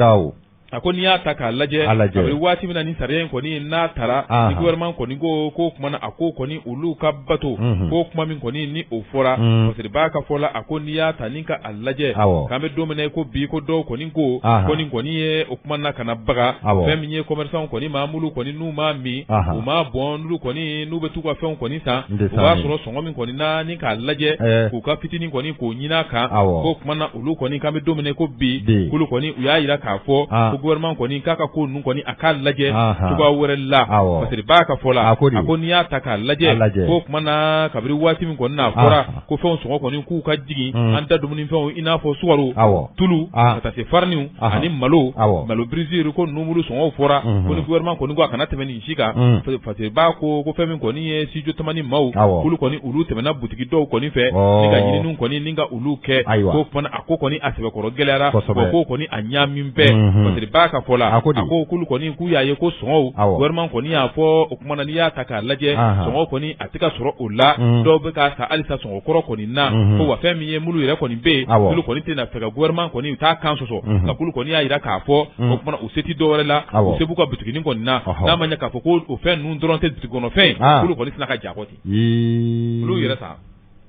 a ko n'i y'a ta k'a lajɛ a bɛ waati min na ni sariya in kɔni n'a taara ni gouvernement kɔni ko kuma na a ko kɔni olu ka bato ko kuma min kɔni ni o fɔra parce que b'a ka fɔ la a ko n'i y'a ta ni ka a lajɛ k'an bɛ don min na ko bi ko dɔw kɔni ko nin kɔni ye o kuma na ka na baga fɛn min ye commerçant kɔni maa mulu kɔni n'u m'a min u m'a bɔn n'u kɔni n'u bɛ t'u ka fɛnw kɔni san u b'a sɔrɔ sɔngɔ min kɔni na ni k'a lajɛ k'u ka fitinin kɔni k'o ɲin'a kan ko kuma na olu kɔni k'an bɛ don min na ko bi olu kɔni u y'a yira k'a fɔ gouvernement kɔni k'a ka ko ninnu kɔni a k'a lajɛ cogoya wɛrɛ la parce que b'a ka fɔ la a ko n'i y'a ta k'a lajɛ ko tuma na kabiri waati min kɔni n'a fɔra ko fɛnw sɔngɔ kɔni k'u ka jigin an da dumunifɛnw i n'a fɔ sukaro tulu ka taa se fariniw ani malo brisure ko ninnu sɔngɔw fɔra ko ni gouvernement kɔni ko a kana tɛmɛ nin si kan parce que b'a ko fɛn min kɔni ye studio tamani maaw olu kɔni olu tɛmɛna butigi dɔw kɔni fɛ ni ka ɲininiw kɔni ni ka olu kɛ ko tuma na a ko kɔni a sɛbɛkɔrɔ gɛlɛyara ko kɔni a ɲaamin bɛɛ parce que b'a ka fɔ la a ko kulu kɔni k'u y'a ye ko sɔngɔw gouvernement kɔni y'a fɔ o kuma na n'i y'a ta k'a lajɛ sɔngɔ kɔni a tɛ ka sɔrɔ o la dɔw bɛ k'a sa halisa sɔngɔ kɔrɔ kɔni na ko wa fɛn min ye mulu yɛrɛ kɔni bɛ yen olu kɔni tɛna fɛ ka gouvernement kɔni u t'a kan sɔsɔ ka kulu kɔni y'a yira k'a fɔ o kuma na u se tɛ dɔwɛrɛ la u se b'u ka butiginin kɔni na n'a ma ɲɛ k'a fɔ ko o fɛn ninnu dɔrɔn tɛ butigi kɔnɔfɛn ye kulu kɔni tɛna ka jako ten olu yɛrɛ sa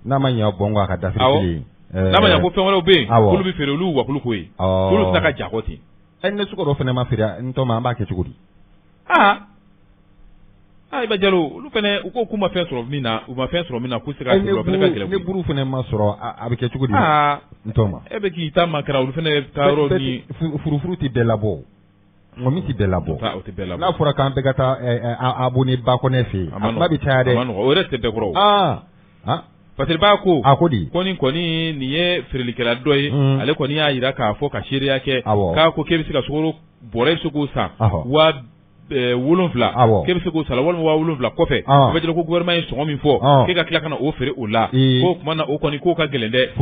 n'a ma ɲɛ bɔn a ka dafiri n'a ma ɲɛ ko fɛn wɛrɛw bɛ yen kulu bɛ feere olu wa kulu ko ye kulu tɛna ka jako ten ne sukaro fana ma feere n tɔ ma an b'a kɛ cogo di i ba jalo olu fana u ko k'u ma fɛn sɔrɔ min na u ma fɛn sɔrɔ min na k'u se ka sɔrɔ fana ka gɛlɛn ne buru fana ma sɔrɔ a bɛ kɛ cogo di n tɔ ma e bɛ k'i ta ma kɛra olu fana ka yɔrɔ ni furufuru tɛ bɛɛ labɔ ŋɔmi tɛ bɛɛ labɔ n'a fɔra k'an bɛɛ ka taa abonné ba kɔnɛ fɛ yen a kuma bɛ caya dɛ o yɛrɛ tɛ bɛɛ kɔrɔ parce que b'a ko di ko nin kɔni nin ye feerelikɛla dɔ ye ale kɔni y'a yira k'a fɔ ka seereya kɛ k'a ko k'e bɛ se ka sukaro bɔrɛ se k'o san 7 k'e bɛ se k'o sara walima 7 kɔfɛ o bɛ jira ko gouvernement ye sɔngɔ min fɔ k'e ka tila ka na o feere o la ko tuma na o kɔni k'o ka gɛlɛn dɛ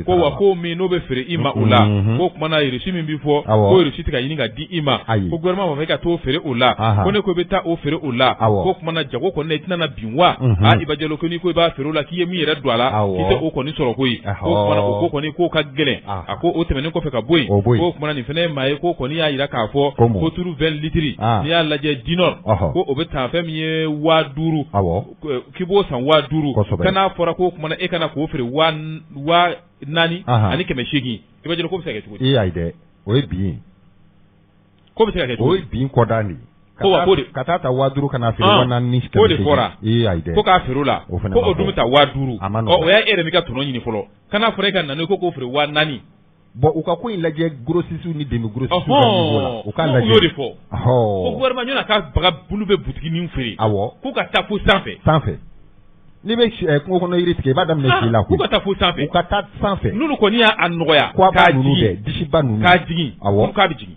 ko wa ko min n'o bɛ feere i ma o la ko tuma na reçu min bɛ fɔ ko reçu tɛ ka ɲini ka di i ma ko gouvernement b'a fɛ ka t'o feere o la ko ne ko i bɛ taa o feere o la ko tuma na jago kɔni i tɛna na bin wa i ba jalo ko n'i ko i b'a feere o la k'i ye min yɛrɛ don a la k'i tɛ o kɔni sɔrɔ koyi ko tuma na o ko kɔni k'o ka gɛlɛn a ko o tɛmɛnen kɔfɛ ka bɔ yen ko tuma na nin fana ye maa ye ko kɔni y'a yira k'a fɔ ko turu 20 litiri n'i y'a lajɛ dinor ko o bɛ taa fɛn min ye 5000 k'i b'o san 5000 kan'a fɔra ko kuma na e kana k'o feere 4000 ani 800 i b'a jira ko bɛ se ka kɛ cogo di ayi dɛ o ye bin ko bɛ se ka kɛ cogo di o ye bin kɔdan de ka taa ta 5000 kana feere 4000 ni 800 o de fɔra ayi dɛ ko k'a feere o la ko o dun bɛ taa 5000 o y'a e yɛrɛ min ka tɔnɔ ɲini fɔlɔ kan'a fɔra e ka nana ko k'o feere 4000 bon u ka ko in lajɛ grossistes ni demi grossistes ka niveau la u ka lajɛ u y'o de fɔ ko gouvernement ɲɔna ka baga bulu bɛ butiginin feere k'u ka taa fo sanfɛ n'i bɛ kungo kɔnɔ yiri tigɛ i b'a daminɛ si la k'u ka taa fo sanfɛ u ka taa sanfɛ n'olu kɔni y'a nɔgɔya k'a jigin disiba ninnu k'a jigin k'a bɛ jigin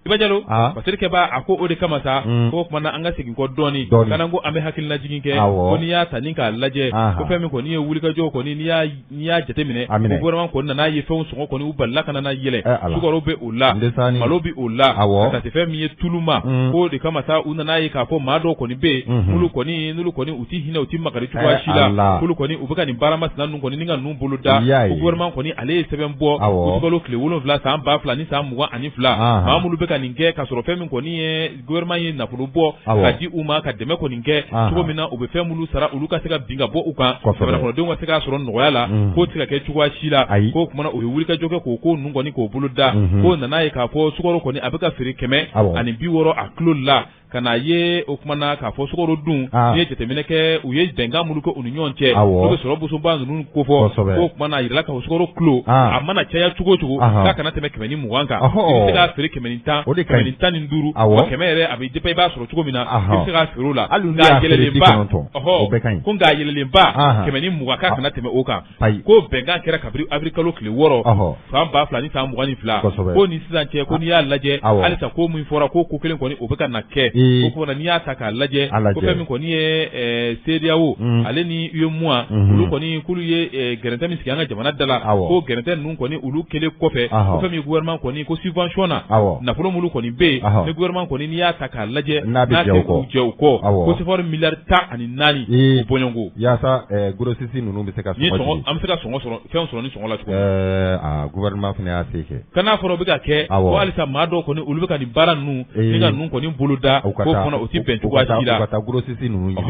i b'a jalo parce que b'a a ko o de kama sa ko kuma na an ka segin kɔ dɔɔni kana ko an bɛ hakilina jigin kɛ ko n'i y'a ta ni k'a lajɛ ko fɛn min kɔni ye wulikajɔ kɔni n'i y'a jateminɛ ko gouvernement kɔni nan'a ye fɛnw sɔngɔ kɔni u balila kana na yɛlɛ sukaro bɛ o la malo bɛ o la ka taa se fɛn min ye tulu ma ko de kama sa u nan'a ye k'a fɔ maa dɔw kɔni bɛ yen n'olu kɔni u t'i hinɛ u t'i makari cogoya si la olu kɔni u bɛ ka nin baara masina ninnu kɔni ni ka ninnu bolo da ko gouvernement kɔni ale ye sɛbɛn bɔ o tɔgɔlo tile 7 san 2000 ni san 22 maa minnu bɛ ka nin kɛ ka sɔrɔ fɛn min kɔni ye gouvernement ye nafolo bɔ ka di u ma ka dɛmɛ kɔni kɛ cogo min na u bɛ fɛn minnu sara olu ka se ka bin ka bɔ u kan jamanakɔnɔdenw ka se k'a sɔrɔ nɔgɔya la k'o tɛ se ka kɛ cogoya si la ko kuma na u ye wulikajɔ kɛ k'o ko ninnu kɔni k'o bolo da k'o nan'a ye k'a fɔ sukaro kɔni a bɛ ka feere 160 a kilo la ka n'a ye o kuma na k'a fɔ sukaro dun n'i ye jateminɛ kɛ u ye bɛnkan minnu kɛ u ni ɲɔgɔn cɛ n'u bɛ sɔrɔ bosoba ninnu ko fɔ k'o kuma na a yirala k'a fɔ sukaro kilo a mana caya cogo o cogo k'a kana tɛmɛ 120 kan i bɛ se k'a feere 110 115 wa 100 yɛrɛ a bɛ dépend i b'a sɔrɔ cogo min na i bɛ se k'a feere o la nka yɛlɛlenba ko nka yɛlɛlenba 120 k'a kana tɛmɛ o kan ko bɛnkan kɛra kabiri avril kalo tile 6 san 2000 ni san 22 ko ni sisan cɛ ko n'i y'a lajɛ halisa ko min fɔra ko ko kelen kɔni o bɛ ka na kɛ ko kuma n'i y'a ta k'a lajɛ ko fɛn min kɔni ye CEDEAO ale ni UEMOA olu kɔni k'olu ye gɛrɛntɛ min sigi an ka jamana da la ko gɛrɛntɛ ninnu kɔni olu kelen kɔfɛ ko fɛn min gouvernement kɔni ko subvention na nafolo minnu kɔni bɛ yen ni gouvernement kɔni n'i y'a ta k'a lajɛ n'a tɛ u jɛ u kɔ ko sifɔri miliyari 14 o bɔɲɔnko yaasa grossiste ninnu bɛ se ka sɔngɔ an bɛ se ka sɔngɔ sɔrɔ fɛn sɔrɔ ni sɔngɔ la cogo gouvernement fana y'a se kɛ kana fɔra o bɛ ka kɛ ko halisa maa dɔw kɔni olu bɛ ka nin baara ninnu ni ka ninnu kɔni bolo da ko fana o tɛ bɛn cogoya si la ka taa grossiste ninnu ɲini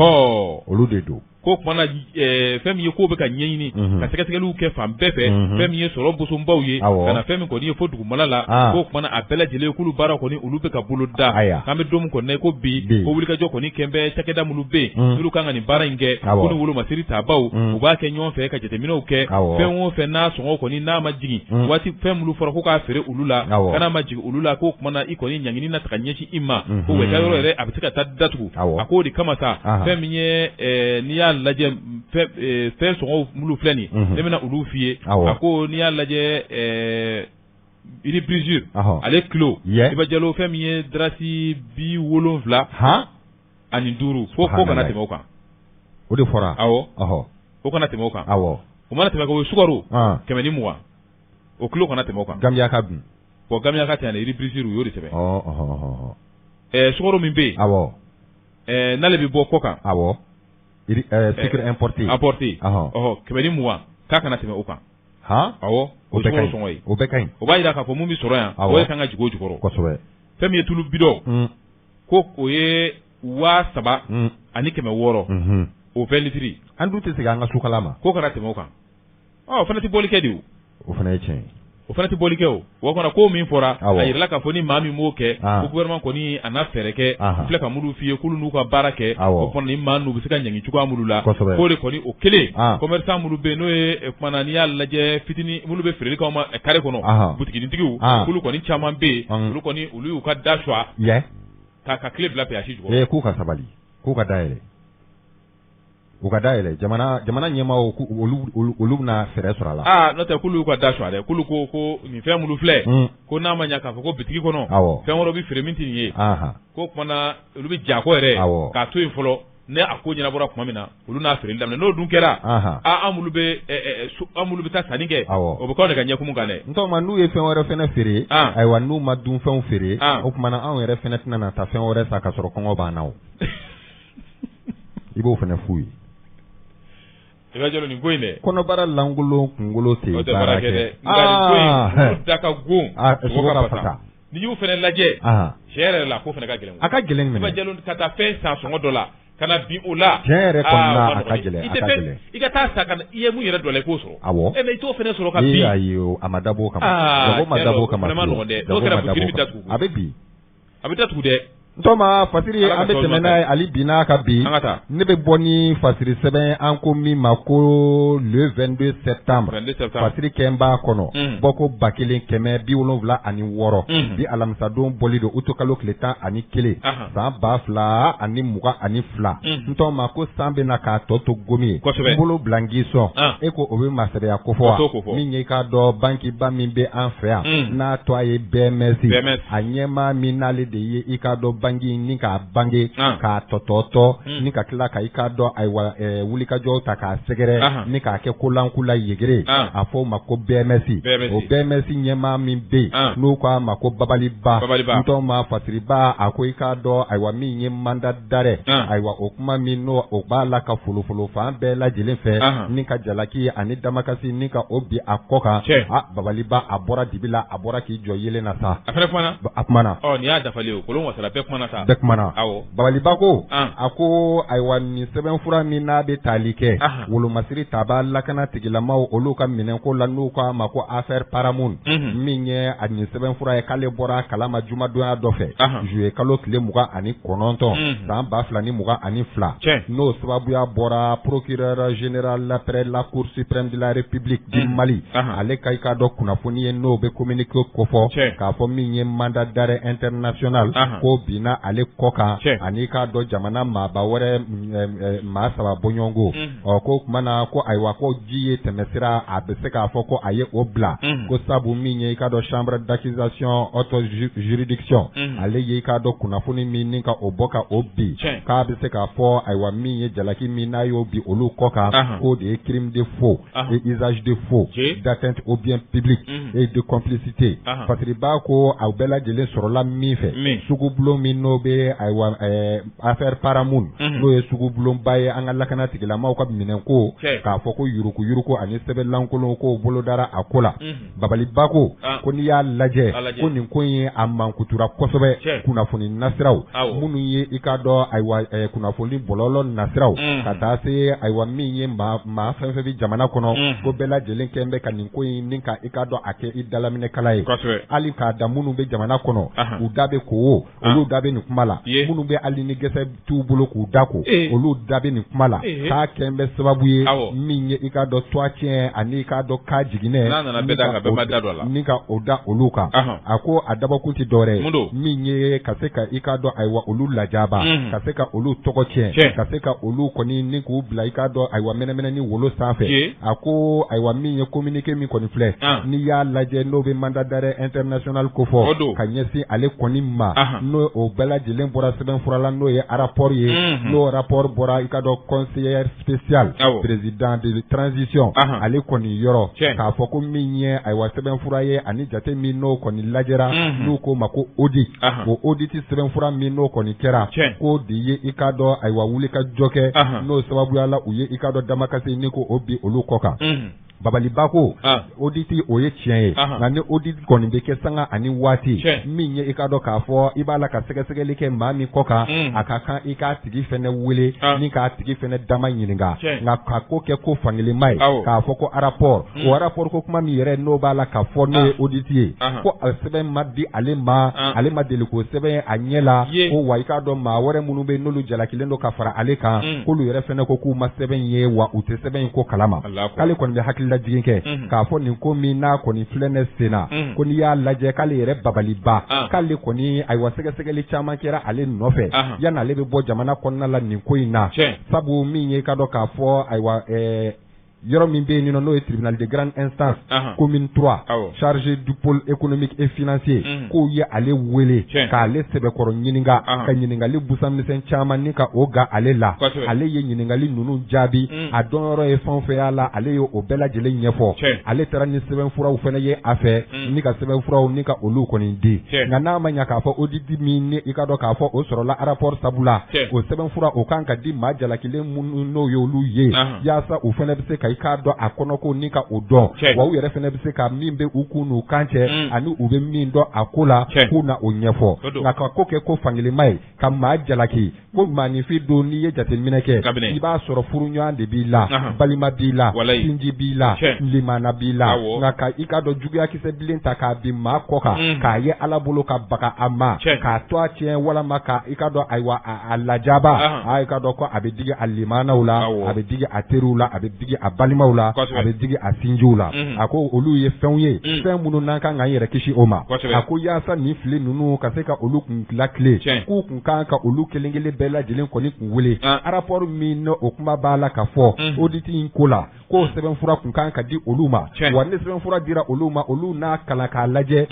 olu de don ko kumana fɛn min ye k'o bɛ ka ɲɛɲini ka sɛgɛsɛgɛliw kɛ fan bɛɛ fɛ fɛn min ye sɔrɔ bosonbaw ye ka na fɛn min kɔni ye fo dugumala la ko kumana a bɛɛ lajɛlen k'olu baara kɔni olu bɛ ka bolo da k'an bɛ don min kɔni na ko bi ko wulikajɔ kɔni kɛn bɛ cakɛda minnu bɛ yen n'olu kan ka nin baara in kɛ ko ni wolomasiri taabaw u b'a kɛ ɲɔgɔn fɛ ka jateminɛw kɛ fɛn o fɛn n'a sɔngɔ kɔni n'a ma jigin waati fɛn minnu fɔra ko k'a feere olu la kana ma jigin olu la ko kumana i kɔni ɲangini na ta ka ɲɛsin i ma ko wɛrɛ yɔrɔ yɛrɛ a bɛ se ka taa datugu a k'o de kama sa fɛn min ye n'i y'a lajɛ fɛn sɔngɔw mulu filɛ nin ne bɛna olu f'i ye a ko n'i y'a lajɛ iri brisure ale kilo i bɛ jalo fɛn min ye darasi 70 ani 5 fo kana tɛmɛ o kan o de fɔra o kana tɛmɛ o kan o mana tɛmɛ o ye sukaro 120 o kilo kana tɛmɛ o kan gamiyaka dun bon gamiyaka tɛ yan iri brisure u y'o de sɛbɛn sukaro min bɛ yen n'ale bɛ bɔ kɔ kan sucre importé 120 k'a kana tɛmɛ o kan o sukaro sɔngɔ ye o bɛɛ ka ɲi o b'a jira k'a fɔ mun bɛ sɔrɔ yan o de kan ka jigin o jukɔrɔ kosɛbɛ fɛn min ye tulu bidɔn ko o ye 7,000 ani 600 o 20 litiri an dun tɛ segin an ka sukala ma ko kana tɛmɛ o kan o fana tɛ bɔli kɛ de o fana ye tiɲɛ ye o fana tɛ bɔli kɛ o kɔnɔ ko min fɔra a yirala k'a fɔ ni maa min b'o kɛ ko gouvernement kɔni a na fɛɛrɛ kɛ filɛ ka muru f'i ye k'olu n'u ka baara kɛ o kɔni ni maa n'u bɛ se ka ɲangi cogoya mulu la k'o de kɔni o kelen commerçant mulu bɛ yen n'o ye kumana n'i y'a lajɛ fitinin mulu bɛ feereli k'aw ma kare kɔnɔ butigitigiw k'olu kɔni caman bɛ yen olu y'u ka da suwa ka tile bila payasi jukɔrɔ k'u ka sabali k'u ka dayɛlɛ u ka dayɛlɛ jamana ɲɛmaaw olu bɛna fɛɛrɛ sɔrɔ a la n'o tɛ k'olu y'u ka da suwa dɛ k'olu ko nin fɛn minnu filɛ ko n'a ma ɲɛ k'a fɔ ko bitigi kɔnɔ fɛn wɛrɛ bɛ feere min tɛ nin ye ko kumana olu bɛ jako yɛrɛ k'a to yen fɔlɔ ne a ko ɲɛnabɔra tuma min na olu n'a feereli daminɛ n'o dun kɛra an mulu bɛ taa sanni kɛ o bɛ k'aw de ka ɲɛkumu kan dɛ ntɔma n'u ye fɛn wɛrɛ fɛnɛ feere ayiwa n'u ma dunfɛnw feere o kumana anw yɛrɛ fɛnɛ tɛna na taa fɛn wɛrɛ san ka sɔrɔ kɔngɔ b'an na o i b'o fɛnɛ f'u ye i ka jalo nin ko in dɛ kɔnɔbara langolo kunkolo tɛ baara kɛ dɛ nka nin ko in da ka gon sogo ka fasa n'i y'u fɛnɛ lajɛ tiɲɛ yɛrɛ la ko fɛnɛ ka gɛlɛn a ka gɛlɛn i ka jalo ka taa fɛn san sɔngɔ dɔ la ka na bin o la tiɲɛ yɛrɛ kɔnɔna a ka gɛlɛn i ka taa sa ka i ye mun yɛrɛ dɔ la i k'o sɔrɔ mais i t'o fɛnɛ sɔrɔ ka bin ayi a ma dabɔ o kama jago ma dabɔ o kama n'o kɛra fitiri bɛ datugu a bɛ bin a bɛ datugu dɛ ntɔma fasiri an bɛ tɛmɛ n'a ye ali bi n'a ka bi ne bɛ bɔ ni fasiri sɛbɛn an ko min ma ko le 22 septembre fasiri kɛn b'a kɔnɔ bɔ ko 1776 bi alamisadon bɔli don uto kalo tile 11 san 2022 ntɔma ko san bɛna k'a tɔ to gomi ye n bolo bilangi sɔn e ko o bɛ masariya ko fɔ wa min ye k'a dɔn bankiba min bɛ an fɛ yan n'a tɔ a ye BMS a ɲɛmaa min n'ale de ye i k'a dɔn bangi ni k'a bange k'a tɔtɔtɔ ni ka tila ka i k'a dɔn ayiwa wulikajɔw ta k'a sɛgɛrɛ ni k'a kɛ kolankula yegere a fɔ o ma ko BMS o BMS ɲɛmaa min bɛ yen n'o k'a ma ko Babaliba ntɔ ma fasiriba a ko i k'a dɔn ayiwa min ye mandat d'arrêt ayiwa o kuma min n'o o b'a la ka folofolo fan bɛɛ lajɛlen fɛ ni ka jalaki ani damakasi ni ka o bi a kɔ kan Babaliba a bɔra dibi la a bɔra k'i jɔ yelen na sa a fɛnɛ kumana a kumana nin y'a dafalen o kolon wasala bɛɛ kumana sa bɛɛ kumana Babaliba ko a ko ayiwa nin sɛbɛnfura min n'a bɛ tali kɛ wolomasiri taba lakana tigilamaw olu ka minɛnko la n'u k'a ma ko affaire Paramoun min ye a nin sɛbɛnfura ye k'ale bɔra kalama jumadonya dɔ fɛ juillet kalo tile 29 san 2022 n'o sababuya bɔra procureur général après la cour suprême de la république du Mali ale ka i k'a dɔn kunnafoni ye n'o bɛ communiqué ko fɔ k'a fɔ min ye mandat d'arrêt international ko bi binna ale kɔkan ani k'a dɔn jamana maaba wɛrɛ maa saba bɔɲɔgɔnko ko kumana ko ayiwa ko ji ye tɛmɛsira a bɛ se k'a fɔ ko a ye o bila ko sabu min ye i k'a dɔn chambre d'accusation auto juridiction ale ye i k'a dɔn kunnafoni min ni ka o bɔ ka o bi k'a bɛ se k'a fɔ ayiwa min ye jalaki min n'a y'o bi olu kɔkan k'o de ye crime de faux et usage de faux d'atteinte au bien public et de complicité Patriba ko aw bɛɛ lajɛlen sɔrɔla min fɛ sugubulon min n'o bɛ ayiwa affaire Paramoun n'o ye sugubulonba ye an ka lakana tigilamaw ka minɛnko k'a fɔ ko yuruku ani sɛbɛnlankolon ko bolodara a ko la Babaliba ko n'i y'a lajɛ ko nin ko in ye a mankutura kosɛbɛ kunnafoni nasiraw minnu ye i k'a dɔn ayiwa kunnafoni bɔlɔlɔ nasiraw ka taa se ayiwa min ye maa fɛn fɛn bɛ jamana kɔnɔ ko bɛɛ lajɛlen kɛn bɛ ka nin ko in ni ka i k'a dɔn a kɛ i dalaminɛkala ye hali k'a da minnu bɛ jamana kɔnɔ u da bɛ ko olu da bɛ nin kuma la minnu bɛ hali ni gɛsɛ t'u bolo k'u da ko olu da bɛ nin kuma la k'a kɛn bɛ sababu ye min ye i k'a dɔn toit tiɲɛ ani i k'a dɔn k'a jiginɛ ni ka o da olu kan a ko a dabɔkun tɛ dɔwɛrɛ min ye ka se ka i k'a dɔn ayiwa olu lajaba ka se ka olu tɔgɔ tiɲɛ ka se ka olu kɔni ni k'u bila i k'a dɔn ayiwa mɛnɛmɛnɛ ni wolo sanfɛ a ko ayiwa min ye communiqué min kɔni filɛ n'i y'a lajɛ n'o bɛ mandat d'arrêt international ko fɔ ka ɲɛsin ale kɔni ma n'o o bɛɛ lajɛlen bɔra sɛbɛnfura la n'o ye rapport ye n'o rapport bɔra i k'a dɔn conseiller spécial président de transition ale kɔni yɔrɔ k'a fɔ ko min ye ayiwa sɛbɛnfura ye ani jate min n'o kɔni lajɛra n'u k'o ma ko audit o audit sɛbɛnfura min n'o kɔni kɛra k'o de ye i k'a dɔn ayiwa wuli ka jɔ kɛ n'o sababuya la u ye i k'a dɔn damakasi ni ko o bi olu kɔ kan Babaliba ko audit o ye tiɲɛ ye nka ni audit kɔni bɛ kɛ sanga ani waati min ye i k'a dɔn k'a fɔ i b'a la ka sɛgɛsɛgɛli kɛ maa min kɔ kan a ka kan i k'a tigi fɛnɛ wele ni k'a tigi fɛnɛ dama ɲininka nka ka ko kɛ ko fangelenma ye k'a fɔ ko rapport o rapport ko kuma min yɛrɛ n'o b'a la ka fɔ n'o ye audit ye ko a sɛbɛn ma di ale ma deli k'o sɛbɛn a ɲɛ la ko wa i k'a dɔn maa wɛrɛ minnu bɛ n'olu jalakilen don ka fara ale kan k'olu yɛrɛ fɛnɛ ko k'u ma sɛbɛn ye wa u tɛ sɛbɛn in ko kalama k'ale kɔni bɛ hakili lajigin kɛ k'a fɔ nin ko min n'a kɔni filɛ ne senna ko n'i y'a lajɛ k'ale yɛrɛ Babaliba k'ale kɔni ayiwa sɛgɛsɛgɛli caman kɛra ale nɔfɛ yanni ale bɛ bɔ jamana kɔnɔna la nin ko in na sabu min ye k'a dɔn k'a fɔ ayiwa yɔrɔ min bɛ yen n'o ye tribunal de grande instance commune 3 chargé du pôle économique et financier k'o ye ale wele k'ale sɛbɛkɔrɔ ɲininka ka ɲininkali busanmisɛn caman ni ka o ga ale la ale ye ɲininkali ninnu jaabi a dɔnyɔrɔ ye fɛn fɛn y'a la ale ye o bɛɛ lajɛlen ɲɛfɔ ale taara ni sɛbɛnfuraw fana ye a fɛ ni ka sɛbɛnfuraw ni ka olu kɔni di nka n'a ma ɲɛ k'a fɔ audit min ni i ka dɔn k'a fɔ o sɔrɔla rapport sabula o sɛbɛnfura o kan ka di maa jalakilen minnu n'o ye olu ye yaasa u fana bɛ se ka i k'a dɔn a kɔnɔ ko ni ka o dɔn wa u yɛrɛ fana bɛ se ka min bɛ u kun n'u kan cɛ ani u bɛ min dɔn a ko la k'u na o ɲɛfɔ nka ka ko kɛ ko fangelenma ye ka maa jalaki ko maanifin don n'i ye jateminɛ kɛ i b'a sɔrɔ furuɲɔgɔn de b'i la balima b'i la sinji b'i la limana b'i la nka ka i k'a dɔn juguyakisɛ bilen ta k'a bin maa kɔ kan k'a ye Ala bolo ka baga a ma k'a to a tiɲɛ walama ka i k'a dɔn ayiwa a lajaba i k'a dɔn ko a bɛ digi a limanaw la a bɛ digi a teriw la a bɛ digi a balimaw la a bɛ digi a sinjiw la a ko olu ye fɛnw ye fɛn minnu n'an kan k'an yɛrɛ kisi o ma a ko yaasa nin fili ninnu ka se ka olu kun lakile k'u kun kan ka olu kelen kelen bɛɛ lajɛlen kɔni kun wele rapport min n'o o kuma b'a la ka fɔ audit in ko la k'o sɛbɛnfura kun kan ka di olu ma wa ni sɛbɛnfura dira olu ma olu n'a kalan k'a lajɛ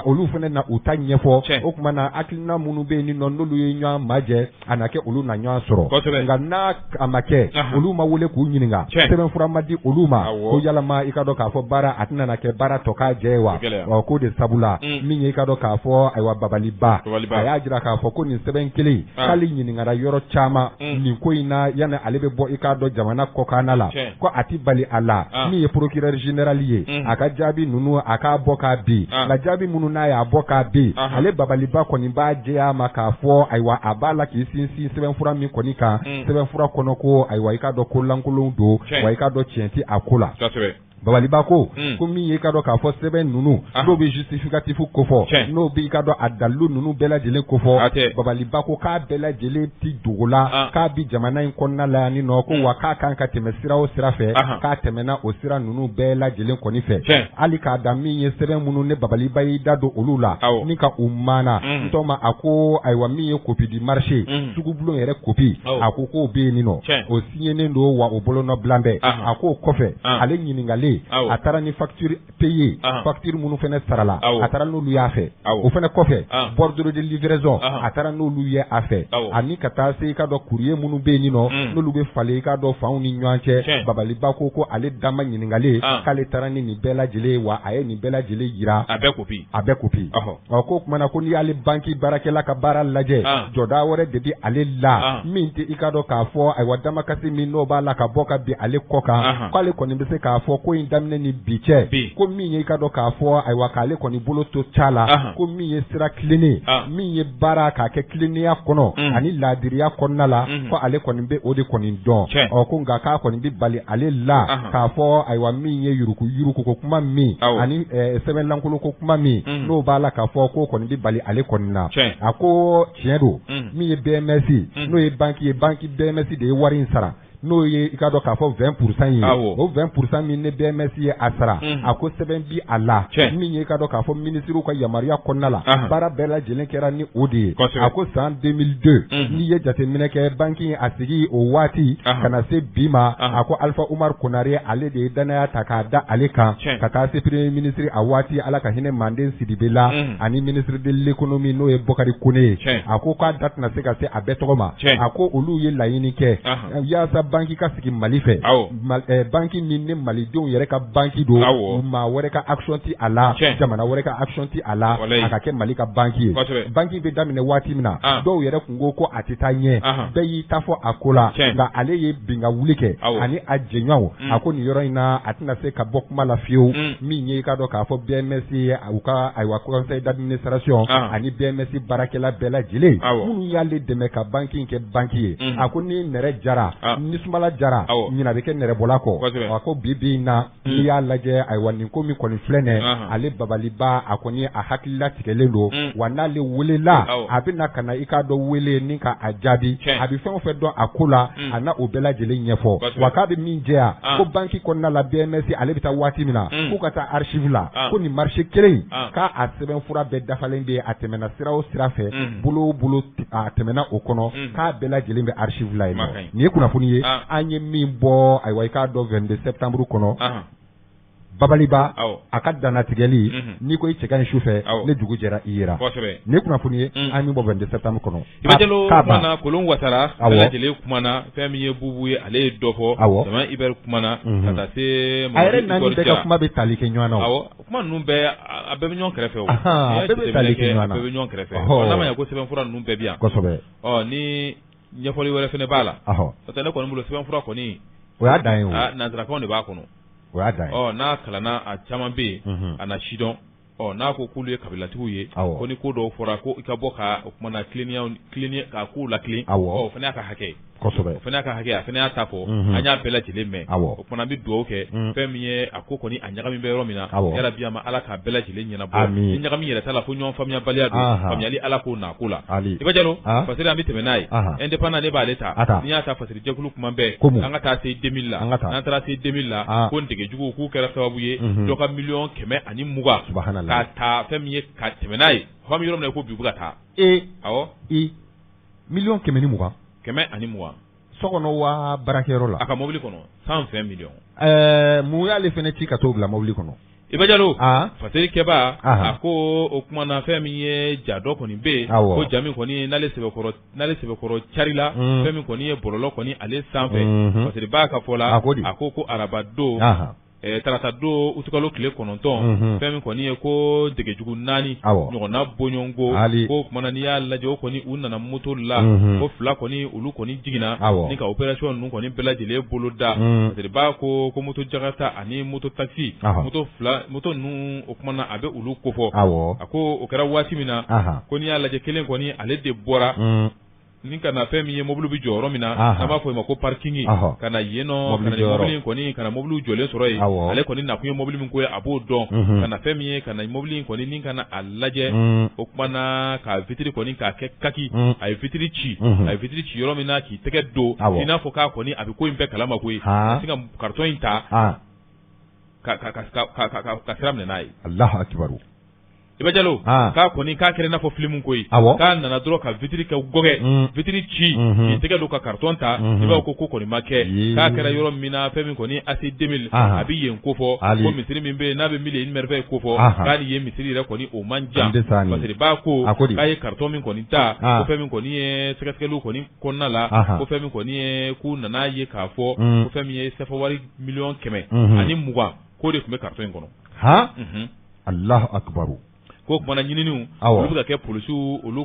olu fana na u ta ɲɛfɔ o tuma na hakilina minnu bɛ yen ni nɔ n'olu ye ɲɔgɔn majɛ a na kɛ olu na ɲɔgɔn sɔrɔ nka n'a a ma kɛ olu ma wele k'u ɲininka sɛbɛnfura ma di olu ma ko yalama i ka dɔn k'a fɔ baara a tɛna na kɛ baara tɔ k'a jɛ wa ko de sabula min ye i ka dɔn k'a fɔ ayiwa Babaliba a y'a jira k'a fɔ ko nin sɛbɛn kelen k'ale ɲininkara yɔrɔ caman nin ko in na yanni ale bɛ bɔ i k'a dɔn jamana kɔkanna la ko a ti bali a la min ye procureur général ye a ka jaabi ninnu a k'a bɔ k'a bin nka jaabi minnu n'a y'a bɔ k'a bin ale Babaliba kɔni b'a jɛya ma k'a fɔ ayiwa a b'a la k'i sinsin sɛbɛnfura min kɔni kan sɛbɛnfura kɔnɔ ko ayiwa i k'a dɔn ko lankolon don wa i k'a dɔn tiɲɛ ti a ko la babaliba ko ko min ye ka dɔ k'a fɔ sɛbɛn ninnu n'o bɛ justificatif ko fɔ n'o bɛ ka dɔ a dalilu ninnu bɛɛ lajɛlen ko fɔ babaliba ko k'a bɛɛ lajɛlen ti dogo la k'a bi jamana in kɔnɔna la yan nɔ ko wa k'a kan ka tɛmɛ sira o sira fɛ k'a tɛmɛna o sira ninnu bɛɛ lajɛlen kɔni fɛ hali k'a da min ye sɛbɛn minnu ne babaliba y'i da don olu la ni ka u maana n tɔ ma a ko ayiwa min ye copie du marché sugubulon yɛrɛ copie a ko k'o bɛ yen nɔ o signelen don wa o bolonɔ bilan bɛɛ a k'o kɔfɛ ale ɲininkalen a taara ni facture payée facture minnu fɛnɛ sarala a taara n'olu y'a fɛ o fɛnɛ kɔfɛ bordure de livraison a taara n'olu ye a fɛ ani ka taa se i ka dɔ courrier minnu bɛ yen nɔ n'olu bɛ falen i ka dɔ fanw ni ɲɔgɔn cɛ babaliba ko ale dama ɲininkalen k'ale taara ni nin bɛɛ lajɛlen wa a ye nin bɛɛ lajɛlen yira a bɛɛ copie ko kumana ko n'i y'ale banki baarakɛla ka baara lajɛ jɔda wɛrɛ de bɛ ale la min tɛ i ka dɔ k'a fɔ ayiwa damakasi min n'o b'a la ka bɔ ka bin ale kɔ kan k'ale kɔni bɛ se k'a fɔ ko in daminɛ ni bi cɛ ko min ye i ka dɔ k'a fɔ ayiwa k'ale kɔni bolo to ca la ko min ye sira tilennen min ye baara k'a kɛ tilennenya kɔnɔ ani laadiriya kɔnɔna la ko ale kɔni bɛ o de kɔni dɔn ko nka k'a kɔni bɛ bali ale la k'a fɔ ayiwa min ye yuruku ko kuma min ani sɛbɛnlankolon ko kuma min n'o b'a la k'a fɔ ko kɔni bɛ bali ale kɔni na a ko tiɲɛ don min ye BMS n'o ye banki BMS de ye wari in sara n'o ye i ka dɔn k'a fɔ 20% ye o 20% min ne BMS ye a sara a ko sɛbɛn bi a la min ye i ka dɔn k'a fɔ ministre ka yamaruya kɔnɔna la baara bɛɛ lajɛlen kɛra ni o de ye a ko san 2002 n'i ye jateminɛ kɛ banki a sigi o waati ka na se bi ma a ko Alpha Umar Konare ale de ye danaya ta k'a da ale kan ka taa se premier ministre a waati ala ka hinɛ Manden Sidibe la ani ministre de l'économie n'o ye Bokari Kone ye a ko k'a da tɛna se ka se a bɛɛ tɔgɔ ma a ko olu ye laɲini kɛ yaasa banki ka sigi Mali fɛ banki min ne malidenw yɛrɛ ka banki don maa wɛrɛ ka action ti a la jamana wɛrɛ ka action ti a la a ka kɛ Mali ka banki ye banki bɛ daminɛ waati min na dɔw yɛrɛ kun ko a tɛ taa ɲɛ bɛɛ y'i ta fɔ a ko la nka ale ye binga wuli kɛ ani a jɛɲɔgɔnw a ko nin yɔrɔ in na a tɛna se ka bɔ kuma la fiyewu min ye i ka dɔn k'a fɔ BMS ye u ka ayiwa conseil d'administration ani BMS baarakɛla bɛɛ lajɛlen minnu y'ale dɛmɛ ka banki in kɛ banki ye a ko ni nɛrɛ jara ni sumala jara ɲina bɛ kɛ nɛrɛbɔla kɔ a ko bi na n'i y'a lajɛ ayiwa nin ko min kɔni filɛ nin ale babaliba a kɔni a hakilila tigɛlen don wa n'ale welela a bɛ na ka na i k'a dɔn wele ni ka a jaabi a bɛ fɛn o fɛn dɔn a ko la a na o bɛɛ lajɛlen ɲɛfɔ wa k'a bɛ min jɛya ko banki kɔnɔna la BMS ale bɛ taa waati min na k'u ka taa archive la ko nin marché kelen k'a a sɛbɛnfura bɛɛ dafalen bɛ a tɛmɛna sira o sira fɛ bolo o bolo a tɛmɛna o kɔnɔ k'a bɛɛ lajɛlen bɛ archive la yen nɔ nin ye kunnafoni ye an ye min bɔ ayiwa i k'a dɔn 22 septembre kɔnɔ babaliba a ka dannatigɛli n'i ko i cɛ ka ɲi su fɛ ne dugu jɛra i yera nin ye kunnafoni ye an min bɔ 22 septembre kɔnɔ Iba Jalo kumana Kolon Watara bɛɛ lajɛlen kumana fɛn min ye bubu ye ale ye dɔ fɔ Sama Iber kumana ka taa se a yɛrɛ naani bɛɛ ka kuma bɛ tali kɛ ɲɔgɔn na kuma ninnu bɛɛ a bɛɛ bɛ ɲɔgɔn kɛrɛfɛ o a bɛɛ bɛ tali kɛ ɲɔgɔn na a bɛɛ bɛ ɲɔgɔn kɛrɛfɛ n'a ma ɲɛ ko sɛbɛnfura ninnu bɛɛ bi yan kosɛbɛ ni ɲɛfɔli wɛrɛ fɛnɛ b'a la n'o tɛ ne kɔni bolo sɛbɛnfura kɔni o y'a dan ye o nanzarakanw de b'a kɔnɔ o y'a dan ye n'a kalanna a caman bɛ yen a na sidɔn n'a ko k'olu ye kabilatigiw ye ko ni ko dɔw fɔra ko i ka bɔ ka o kumana tilenniya k'a k'u lakilen o fana y'a ka hakɛ kosɛbɛ o fana y'a ka hakɛ a fana y'a ta fɔ an y'a bɛɛ lajɛlen mɛn o kumana an bɛ dugawu kɛ fɛn min ye a ko kɔni a ɲagami bɛ yɔrɔ min na yarabi ama ala k'a bɛɛ lajɛlen ɲɛnabɔ ni ɲagami yɛrɛ t'a la fo ɲɔgɔn faamuyabaliya don faamuyali ala k'o na ko la Iba Jalo fasiri an bɛ tɛmɛ n'a ye indépendant ne b'ale ta n'i y'a ta fasiri jɛkulu kuma bɛɛ an ka taa se 2000 la n'an taara se 2000 la ko ntegejugu k'u kɛra sababu ye dɔ ka 1,120,000 k'a ta fɛn min ye ka tɛmɛ n'a ye fɔ min yɔrɔ min na ko bi u bɛ ka taa awɔ 1,120,000 120 sokɔnɔ wa baarakɛyɔrɔ la a ka mobili kɔnɔ 120 millions mun y'ale fɛnɛ ci ka t'o bila mobili kɔnɔ Iba Jalo fasiri kɛba a ko o kumana fɛn min ye ja dɔ kɔni bɛ yen ko ja min kɔni n'ale sɛbɛkɔrɔ carila fɛn min kɔni ye bɔlɔlɔ kɔni ale sanfɛ fasiri ba ka fɔ la a ko araba don tarata don utukalo tile 9 fɛn min kɔni ye ko degejugu 4 ɲɔgɔnna bɔɲɔngo ko kumana n'i y'a lajɛ o kɔni u nana moto la ko 2 kɔni olu kɔni jiginna ni ka opération ninnu kɔni bɛɛ lajɛlen bolo da fasiri ba ko moto jagata ani moto taxi moto ninnu o kumana a bɛ olu kofɔ a ko o kɛra waati min na ko n'i y'a lajɛ kelen kɔni ale de bɔra ni kana fɛn min ye mobile bi jɔyɔrɔ min na an b'a fɔ o ma ko parking kana yeno kana mobile kɔni kana mobile jɔlen sɔrɔ yen ale kɔni nakun ye mobile min ko ye a b'o dɔn kana fɛn min ye kana mobile kɔni ni kana a lajɛ o kumana ka vitre kɔni k'a kɛ kaki a ye vitre ci yɔrɔ min na k'i tɛgɛ don i n'a fɔ k'a kɔni a bɛ ko in bɛɛ kalama koyi ka se ka carton in ta ka sira minɛ n'a ye. Allahu akbar. Iba Jalo k'a kɔni k'a kɛra i n'a fɔ film koyi k'a nana dɔrɔn ka vitre kɛ gɔgɛ vitre ci k'i tɛgɛ don ka carton ta i b'a ko kɔni ma kɛ k'a kɛra yɔrɔ min na fɛn min kɔni AC 2000 a bɛ yen ko fɔ ko misiri min bɛ yen n'a bɛ million numéro fɛ ko fɔ k'a ni ye misiri yɛrɛ kɔni o man jan parce que b'a ko k'a ye carton min kɔni ta ko fɛn min kɔni ye sɛgɛsɛgɛliw kɔni kɔnɔna la ko fɛn min kɔni ye k'u nana ye k'a fɔ ko fɛn min ye sɛfɛ wari 1,100,000 ani 20 k'o de tun bɛ carton in kɔnɔ. Allahu akbar. Ko kumana ɲininiw olu bɛ ka kɛ polisiw olu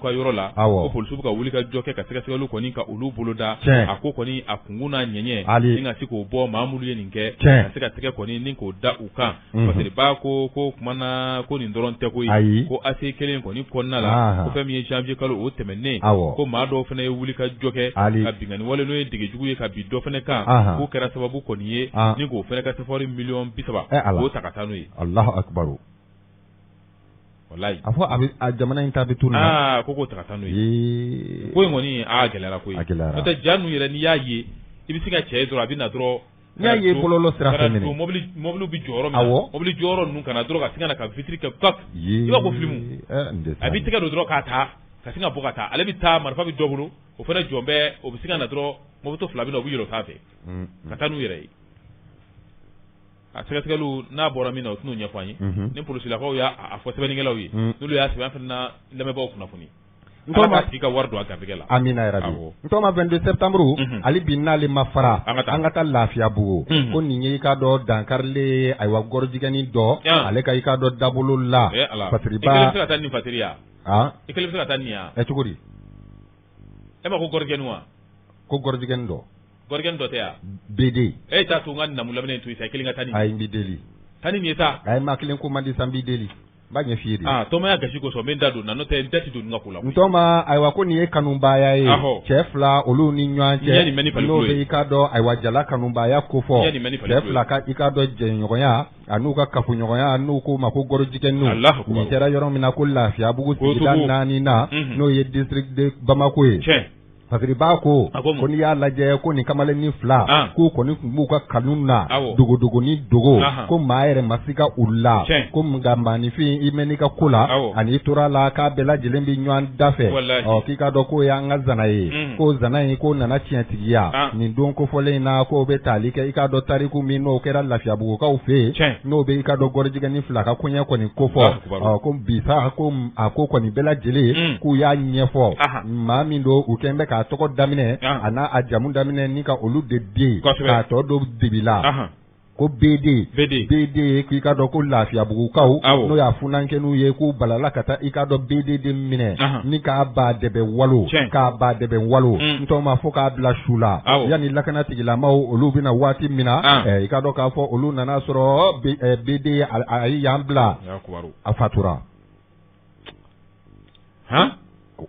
ka yɔrɔ la ko polisiw bɛ ka wuli ka jɔ kɛ ka sɛgɛsɛgɛliw kɔni ka olu boloda a ko kɔni a kungun n'a ɲɛɲɛ ni ka se k'o bɔ maa minnu ye nin kɛ ka se ka tɛgɛ kɔni ni k'o da u kan parce que b'a ko kumana ko nin dɔrɔn tɛ koyi ko AC kelen kɔni kɔnɔna la ko fɛn min ye janvier kalo o tɛmɛnen ko maa dɔw fana ye wuli ka jɔ kɛ ka bingani wale n'o ye degejugu ye ka bin dɔ fana kan k'o kɛra sababu kɔni ye ni k'o fana ka safari 30,000,000 k'o ta ka taa n'o ye. Allahu akbar. Wallahi. A fɔ a jamana in ta bɛ tunu. Ko ta ka taa n'o ye. Ko in kɔni gɛlɛyara koyi. N'o tɛ ja ninnu yɛrɛ n'i y'a ye i bɛ se ka cɛ ye dɔrɔn a bɛ na dɔrɔn. N'i y'a ye bɔlɔlɔ sira fɛ minɛ. Mobile bɛ jɔ yɔrɔ min na. Mobile jɔ yɔrɔ ninnu kana dɔrɔn ka sin ka na ka vitre kɛ kak. I b'a ko film. A b'i tɛgɛ don dɔrɔn k'a ta ka sin ka bɔ ka taa ale bɛ taa marifa bɛ dɔ bolo o fana jɔn bɛ o bɛ sin ka na dɔrɔn moto fila bɛ na o bɛ yɛlɛ o sanfɛ ka taa n'u yɛrɛ ye. A sɛgɛsɛgɛliw n'a bɔra min na o tɛn'o ɲɛfɔ an ye ni polisilakaw y'a fɔ sɛbɛnnikɛlaw ye n'olu y'a sɛbɛn fana lamɛnbaaw kunnafoni ala k'a tigi ka wari don a garijɛgɛ la. Amina yarabi. N tɔgɔma 22 septembre hali bi n'ale ma fara an ka taa Lafiyabugu ko nin ye i k'a dɔn dankarilen ayiwa gɔrɔjigɛni dɔ ale ka i k'a dɔn dabolo la fasiriba. I kelen bɛ se ka taa nin fasiri ya i kelen bɛ se ka taa nin ya cogo di e ma ko gɔrɔjigɛni wa ko gɔrɔjigɛni dɔ gɔrɔjigɛni dɔ tɛ ya BD e t'a to n ka namu lamɛnni to yen sa i kelen ka taa nin ayi n b'i deli taa nin ye sa ayi maa kelen ko man di sa n b'i deli n b'a ɲɛ f'i ye de tɔma y'a gasi kosɔn n bɛ n da don na n'o tɛ n tɛ don n ka ko la n tɔma ayiwa ko nin ye kanubaaya ye cɛ fila olu ni ɲɔgɔn cɛ n'o bɛ i k'a dɔn ayiwa jala kanubaaya ko fɔ cɛ fila ka i k'a dɔn jɛɲɔgɔnya a n'u ka kafoɲɔgɔnya n'u k'o ma ko gɔrɔjigɛniw nin kɛra yɔrɔ min na ko Lafiyabugu sigida 4 na n'o ye district de Bamako ye fasiriba ko n'i y'a lajɛ ko nin kamalennin fila k'u kɔni tun b'u ka kanu na dogodogo ni dogo ko maa yɛrɛ ma se ka u la ko nka maanifin i mɛn n'i ka ko la ani i tora la k'a bɛɛ lajɛlen bɛ ɲɔgɔn da fɛ k'i ka dɔn k'o y'an ka zana ye ko zana in ko nana tiɲɛtigiya nin don kofɔlen in na k'o bɛ tali kɛ i ka dɔn tariku min n'o kɛra Lafiyabugukaw fɛ yen n'o bɛ i ka dɔn gɔrɔjigɛni fila ka koɲɛ kɔni kofɔ ko bisa ko a ko kɔni bɛɛ lajɛlen k'u y'a ɲɛfɔ maa min don u kɛn bɛ k'a tɔgɔ daminɛ a n'a a jamu daminɛ ni ka olu de den k'a tɔ dɔ debila ko BD k'i ka dɔn ko Lafiyabugukaw n'o y'a funankɛninw ye k'u balala ka taa i ka dɔn BD de minɛ ni k'a ba dɛbɛ walo n tɔgɔ ma fɔ k'a bila su la yanni lakana tigilamaw olu bɛna waati min na i ka dɔn k'a fɔ olu nana sɔrɔ BD a ye yan bila a fatura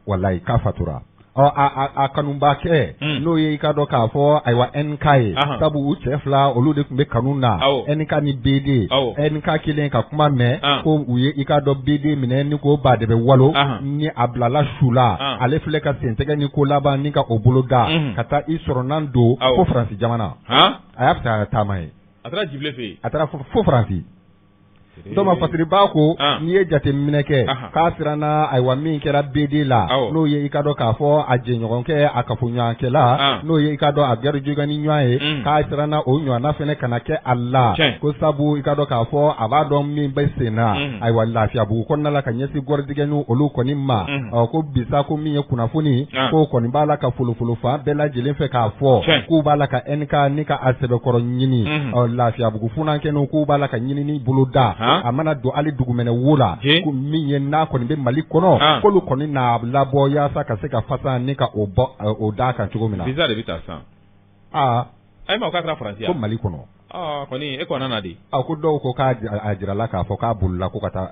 walayi k'a fatura a kanuba kɛ n'o ye i ka dɔn k'a fɔ ayiwa NK ye sabu u cɛ fila olu de tun bɛ kanu na NK ni BD NK kelen ka kuma mɛn ko u ye i ka dɔn BD minɛ ni ko ba de bɛ walo ni a bilala su la ale filɛ ka sentɛgɛ ni ko laban ni ka o bolo da ka taa i sɔrɔnan don fo Faransi jamana a y'a fisa a taama ye a taara Jibile fɛ yen a taara fo Faransi dɔnku fasiriba ko n'i ye jateminɛ kɛ k'a siranna ayiwa min kɛra BD la n'o ye i ka dɔn k'a fɔ a jɛɲɔgɔnkɛ a kafoɲɔgɔnkɛla n'o ye i ka dɔn a garijigɛni ɲɔgɔn ye k'a siranna o ɲɔgɔnna fana kana kɛ a la ko sabu i ka dɔn k'a fɔ a b'a dɔn min bɛ sen na ayiwa Lafiyabugu kɔnɔna la ka ɲɛsin gɔrɔjigɛniw olu kɔni ma ko bisa ko min ye kunnafoni ko kɔni b'a la ka folofolo fan bɛɛ lajɛlen fɛ k'a fɔ k'u b'a la ka NK ni ka a sɛbɛkɔrɔ ɲini Lafiyabugu funankɛninw k'u b'a la ka ɲinini bolo da a mana don hali dugumɛnɛ wo la ko min ye n'a kɔni bɛ Mali kɔnɔ k'olu kɔni n'a labɔ yaasa ka se ka fasa ni ka o bɔ o d'a kan cogo min na. Visa de bɛ taa san. Ayi ma o k'a kɛra Faransi ko Mali kɔnɔ. kɔni e kɔnna na de ko dɔw ko k'a jirala k'a fɔ k'a bolila ko ka taa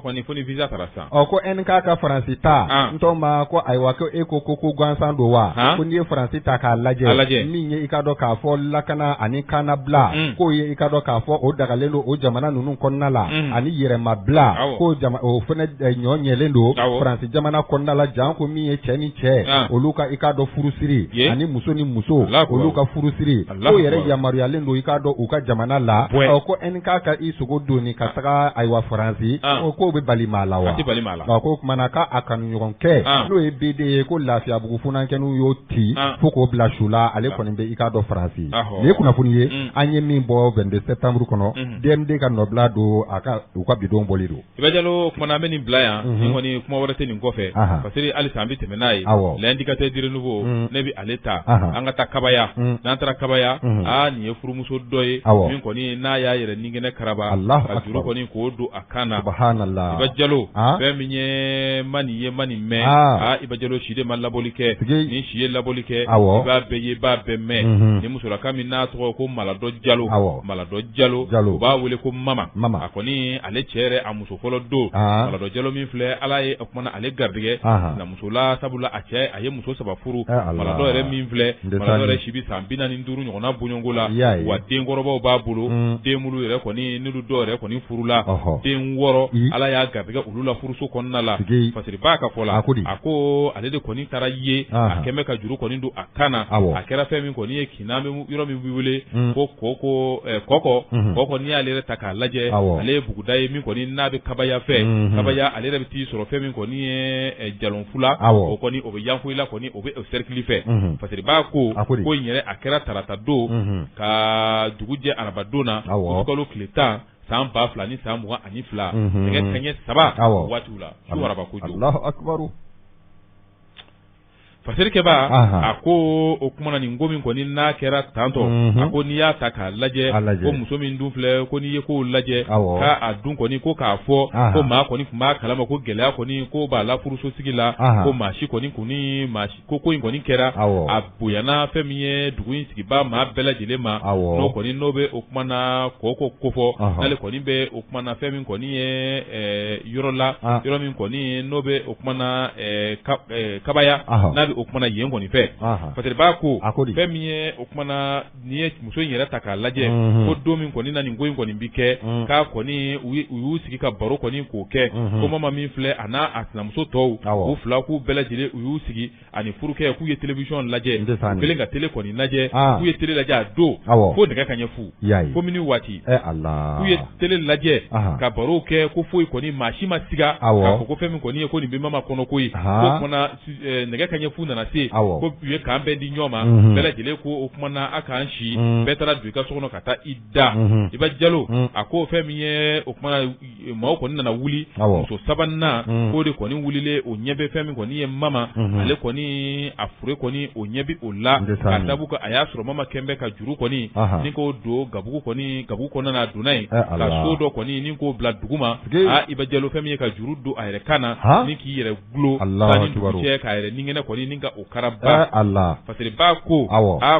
kɔni fo ni visa taara sisan ko NK ka Faransi ta n tɔ ma ko ayiwa ko e ko gansan don wa ko n'i ye Faransi ta k'a lajɛ min ye i ka dɔn k'a fɔ lakana ani kanabila k'o ye i ka dɔn k'a fɔ o dagalen don o jamana ninnu kɔnɔna la ani yɛrɛmabila ko o fana ɲɔ ɲɛlen don Faransi jamana kɔnɔna la jan ko min ye cɛ ni cɛ olu ka i ka dɔn furusiri ani muso ni muso olu ka furusiri ko yɛrɛ yamaruyalen don i ka dɔn u ka jamana la ko NK ka i sogo doni ka taga ayiwa Faransi k'o bɛ bali maa la wa ko kumana k'a kanu ɲɔgɔn kɛ n'o ye BD ye ko Lafiyabugu funankɛninw y'o ci fo k'o bila su la ale kɔni bɛ i ka dɔn Faransi nin ye kunnafoni ye an ye min bɔ 22 septembre kɔnɔ DMD ka nɔbila don u ka bidon bɔli don Iba Jalo kumana an bɛ nin bila yan ni kɔni kuma wɛrɛ tɛ nin kɔfɛ parce que halisa an bɛ tɛmɛ n'a ye l'indicateur de renouveau ne bɛ ale ta an ka taa Kabaya n'an taara Kabaya nin ye furumuso dɔ ye min kɔni n'a y'a yɛrɛ ninkɛnɛ karaba ka juru kɔni k'o don a kan na Iba Jalo fɛn min ye mani ye mani mɛn Iba Jalo si de ma labɔli kɛ ni si ye labɔli kɛ i b'a bɛɛ ye i b'a bɛɛ mɛn ni musolaka min n'a tɔgɔ ko Maladɔ Jalo u b'a wele ko Mama a kɔni ale cɛ yɛrɛ a muso fɔlɔ don Maladɔ Jalo min filɛ Ala ye o kumana ale garijɛgɛ na musola sabula a cɛ a ye muso 3 furu Maladɔ yɛrɛ min filɛ Maladɔ yɛrɛ si bi san 45 ɲɔgɔnna bɔɲɔnko la wa denkɔrɔbaw b'a bolo denmulu yɛrɛ kɔni n'olu dɔw yɛrɛ kɔni furula den 6 Ala y'a garijɛgɛ olu la furuso kɔnɔna la fasiri b'a ka fɔ la a ko ale de kɔni taara ye a kɛmɛ ka juru kɔni don a kan na a kɛra fɛn min kɔni ye kina yɔrɔ min b'i wele ko kɔkɔ n'i y'ale yɛrɛ ta k'a lajɛ ale ye buguda ye min kɔni n'a bɛ Kabaya fɛ Kabaya ale yɛrɛ bɛ t'i sɔrɔ fɛn min kɔni ye jalonfula o kɔni o bɛ yanfoyila kɔni o bɛ o cercle fɛ fasiri b'a ko in yɛrɛ a kɛra tarata don ka dugu jɛ arabadon na o kalo tile 10 san 2000 ni san 22 nɛgɛ kanɲɛ 3 waatiw la su araba kojugu Allahu akbar fasirikɛba a ko o kumana nin ko min kɔni n'a kɛra tantɔ a ko n'i y'a ta k'a lajɛ ko muso min dun filɛ ko n'i ye k'o lajɛ k'a a dun kɔni ko k'a fɔ ko maa kɔni tun b'a kalama ko gɛlɛya kɔni ko b'a la furusosigi la ko maa si kɔni ko in kɔni kɛra a bonyana fɛn min ye dugu in sigibaa maa bɛɛ lajɛlen ma n'o bɛ o kumana kɔkɔ kofɔ n'ale kɔni bɛ o kumana fɛn min kɔni ye yɔrɔ la yɔrɔ min kɔni n'o bɛ o kumana Kabaya n'a bɛ o kumana yen kɔni fɛ parce que b'a ko fɛn min ye o kumana n'i ye muso in yɛrɛ ta k'a lajɛ ko don min kɔni na nin ko in kɔni bi kɛ k'a kɔni u y'u sigi ka baro kɔni k'o kɛ ko mama min filɛ a n'a a sinamuso tɔw u fila k'u bɛɛ lajɛlen u y'u sigi ani furukɛ k'u ye télévision lajɛ u kɛlen ka télé kɔni lajɛ k'u ye télé lajɛ a don fo nɛgɛ kanɲɛ fu fo mini waati k'u ye télé lajɛ ka baro kɛ ko foyi kɔni maa si ma siga k'a fɔ ko fɛn min kɔni ye ko nin bɛ mama kɔnɔ ko ye ko kumana nɛgɛ kanɲɛ fu nana se ko u ye k'an bɛɛ di ɲɔgɔn ma bɛɛ lajɛlen ko o kumana a k'an si bɛɛ taara don i ka so kɔnɔ ka taa i da Iba Jalo a ko fɛn min ye o kumana maaw kɔni nana wuli muso 3nan k'o de kɔni wulilen o ɲɛ bɛ fɛn min kɔni ye Mama ale kɔni a fure kɔni o ɲɛ bi o la ka sabu a y'a sɔrɔ Mama kɛn bɛ ka juru kɔni ni k'o don gabugu kɔnɔna na a donna yen ka so dɔ kɔni ni k'o bila dugu ma Iba Jalo fɛn min ye ka juru don a yɛrɛ kan na ni k'i yɛrɛ gulo ni dugu cɛ k'a yɛrɛ ninkɛnɛ kɔni ni ka o karaba parce que b'a ko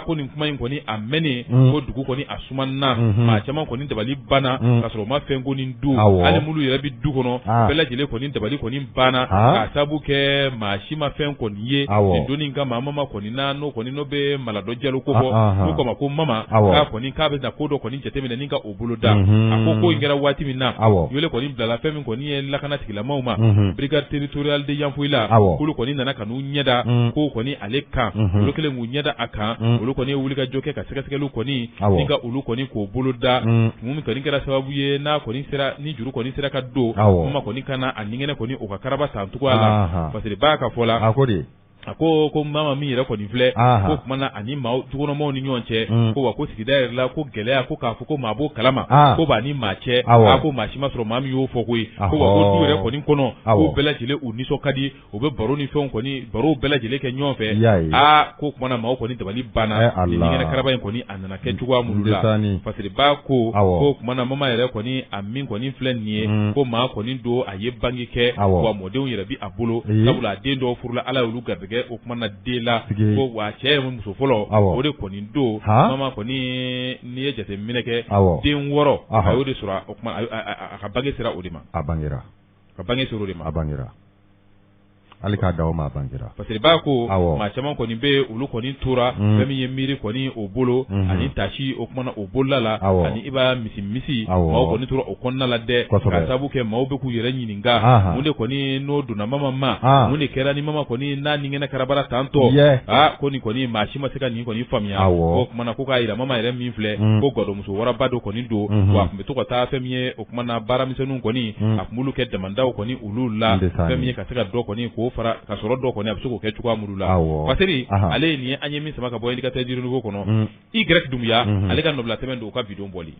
ko nin kuma in kɔni a mɛnen ko dugu kɔni a sumanna maa caman kɔni dabali banna ka sɔrɔ o ma fɛn ko nin du hali mulu yɛrɛ bi du kɔnɔ bɛɛ lajɛlen kɔni dabali kɔni banna k'a sabu kɛ maa si ma fɛn kɔni ye nin donni kama Mama kɔni na n'o bɛ Maladɔ Jalo ko fɔ n'o kama ko Mama k'a bɛ na ko dɔ kɔni jateminɛ ni ka o bolo da a ko in kɛra waati min na yole kɔni bilala fɛn min kɔni ye lakana tigilamaw ma brigade territoriale de Yanfoyila k'olu kɔni nana ka n'u ɲɛda ko kɔni ale kan olu kelen k'u ɲɛda a kan olu kɔni ye wulikajɔ kɛ ka sɛgɛsɛgɛliw kɔni ni ka olu kɔni k'o bolo da tumu min kɔni kɛra sababu ye n'a kɔni sera ni juru kɔni sera ka don Mama kɔni kana a ninkɛnɛ kɔni o ka karaba san cogoya la parce que b'a ka fɔ la a ko Mama min yɛrɛ kɔni filɛ ko kumana ani dukɔnɔmaw ni ɲɔgɔn cɛ ko wa ko sigida yɛrɛ la ko gɛlɛya ko k'a fɔ ko maa b'o kalama ko b'a ni maa cɛ ko maa si ma sɔrɔ maa min y'o fɔ koyi ko wa ko du yɛrɛ kɔni kɔnɔ ko bɛɛ lajɛlen u nisɔn ka di u bɛ baro ni fɛnw kɔni barow bɛɛ lajɛlen kɛ ɲɔgɔn fɛ ko kumana maaw kɔni dabali banna ni ninkɛnɛ karaba in kɔni a nana kɛ cogoya minnu la parce que b'a ko kumana Mama yɛrɛ kɔni a min kɔni filɛ nin ye ko maa kɔni don a ye bange kɛ wa mɔdenw yɛrɛ bi a bolo sabula a den dɔw furula Ala y'olu garijɛgɛ kɛ o kuma na den la ko wa cɛ ye muso fɔlɔ o de kɔni don mama kɔni n'i ye jateminɛ kɛ den 6 a y'o de sɔrɔ o kuma a ka bange sera o de ma a bangera ka bange sera o de ma a bangera hali k'a daw ma bangera parce que b'a ko maa caman kɔni bɛ olu kɔni tora fɛn min ye miiri kɔni o bolo ani tasi o kuma na o bolola la ani i b'a misi maaw kɔni tora o kɔnɔna la dɛ ka sababu kɛ maaw bɛ k'u yɛrɛ ɲininka mun de kɔni n'o donna mama ma mun de kɛra ni mama kɔni n'a ni ŋɛnɛ karabara tantɔ ko nin kɔni maa si ma se ka nin kɔni faamuya o kuma na ko k'a yira mama yɛrɛ min filɛ ko gɔdɔmuso waraba dɔ kɔni don wa a tun bɛ to ka taa fɛn min ye o kuma na baaramisɛnninw kɔni a tun b'olu kɛ damandaw kɔni olu la fɛn min ye ka se ka dɔ kɔni k'o fara ka sɔrɔ dɔ kɔni a bɛ se k'o kɛ cogoya minnu la Fasiri ale nin ye an ye min sama ka bɔ indicateur du renouveau kɔnɔ Y Dumbuya ale ka nɔbila sɛbɛn don u ka bidon bɔli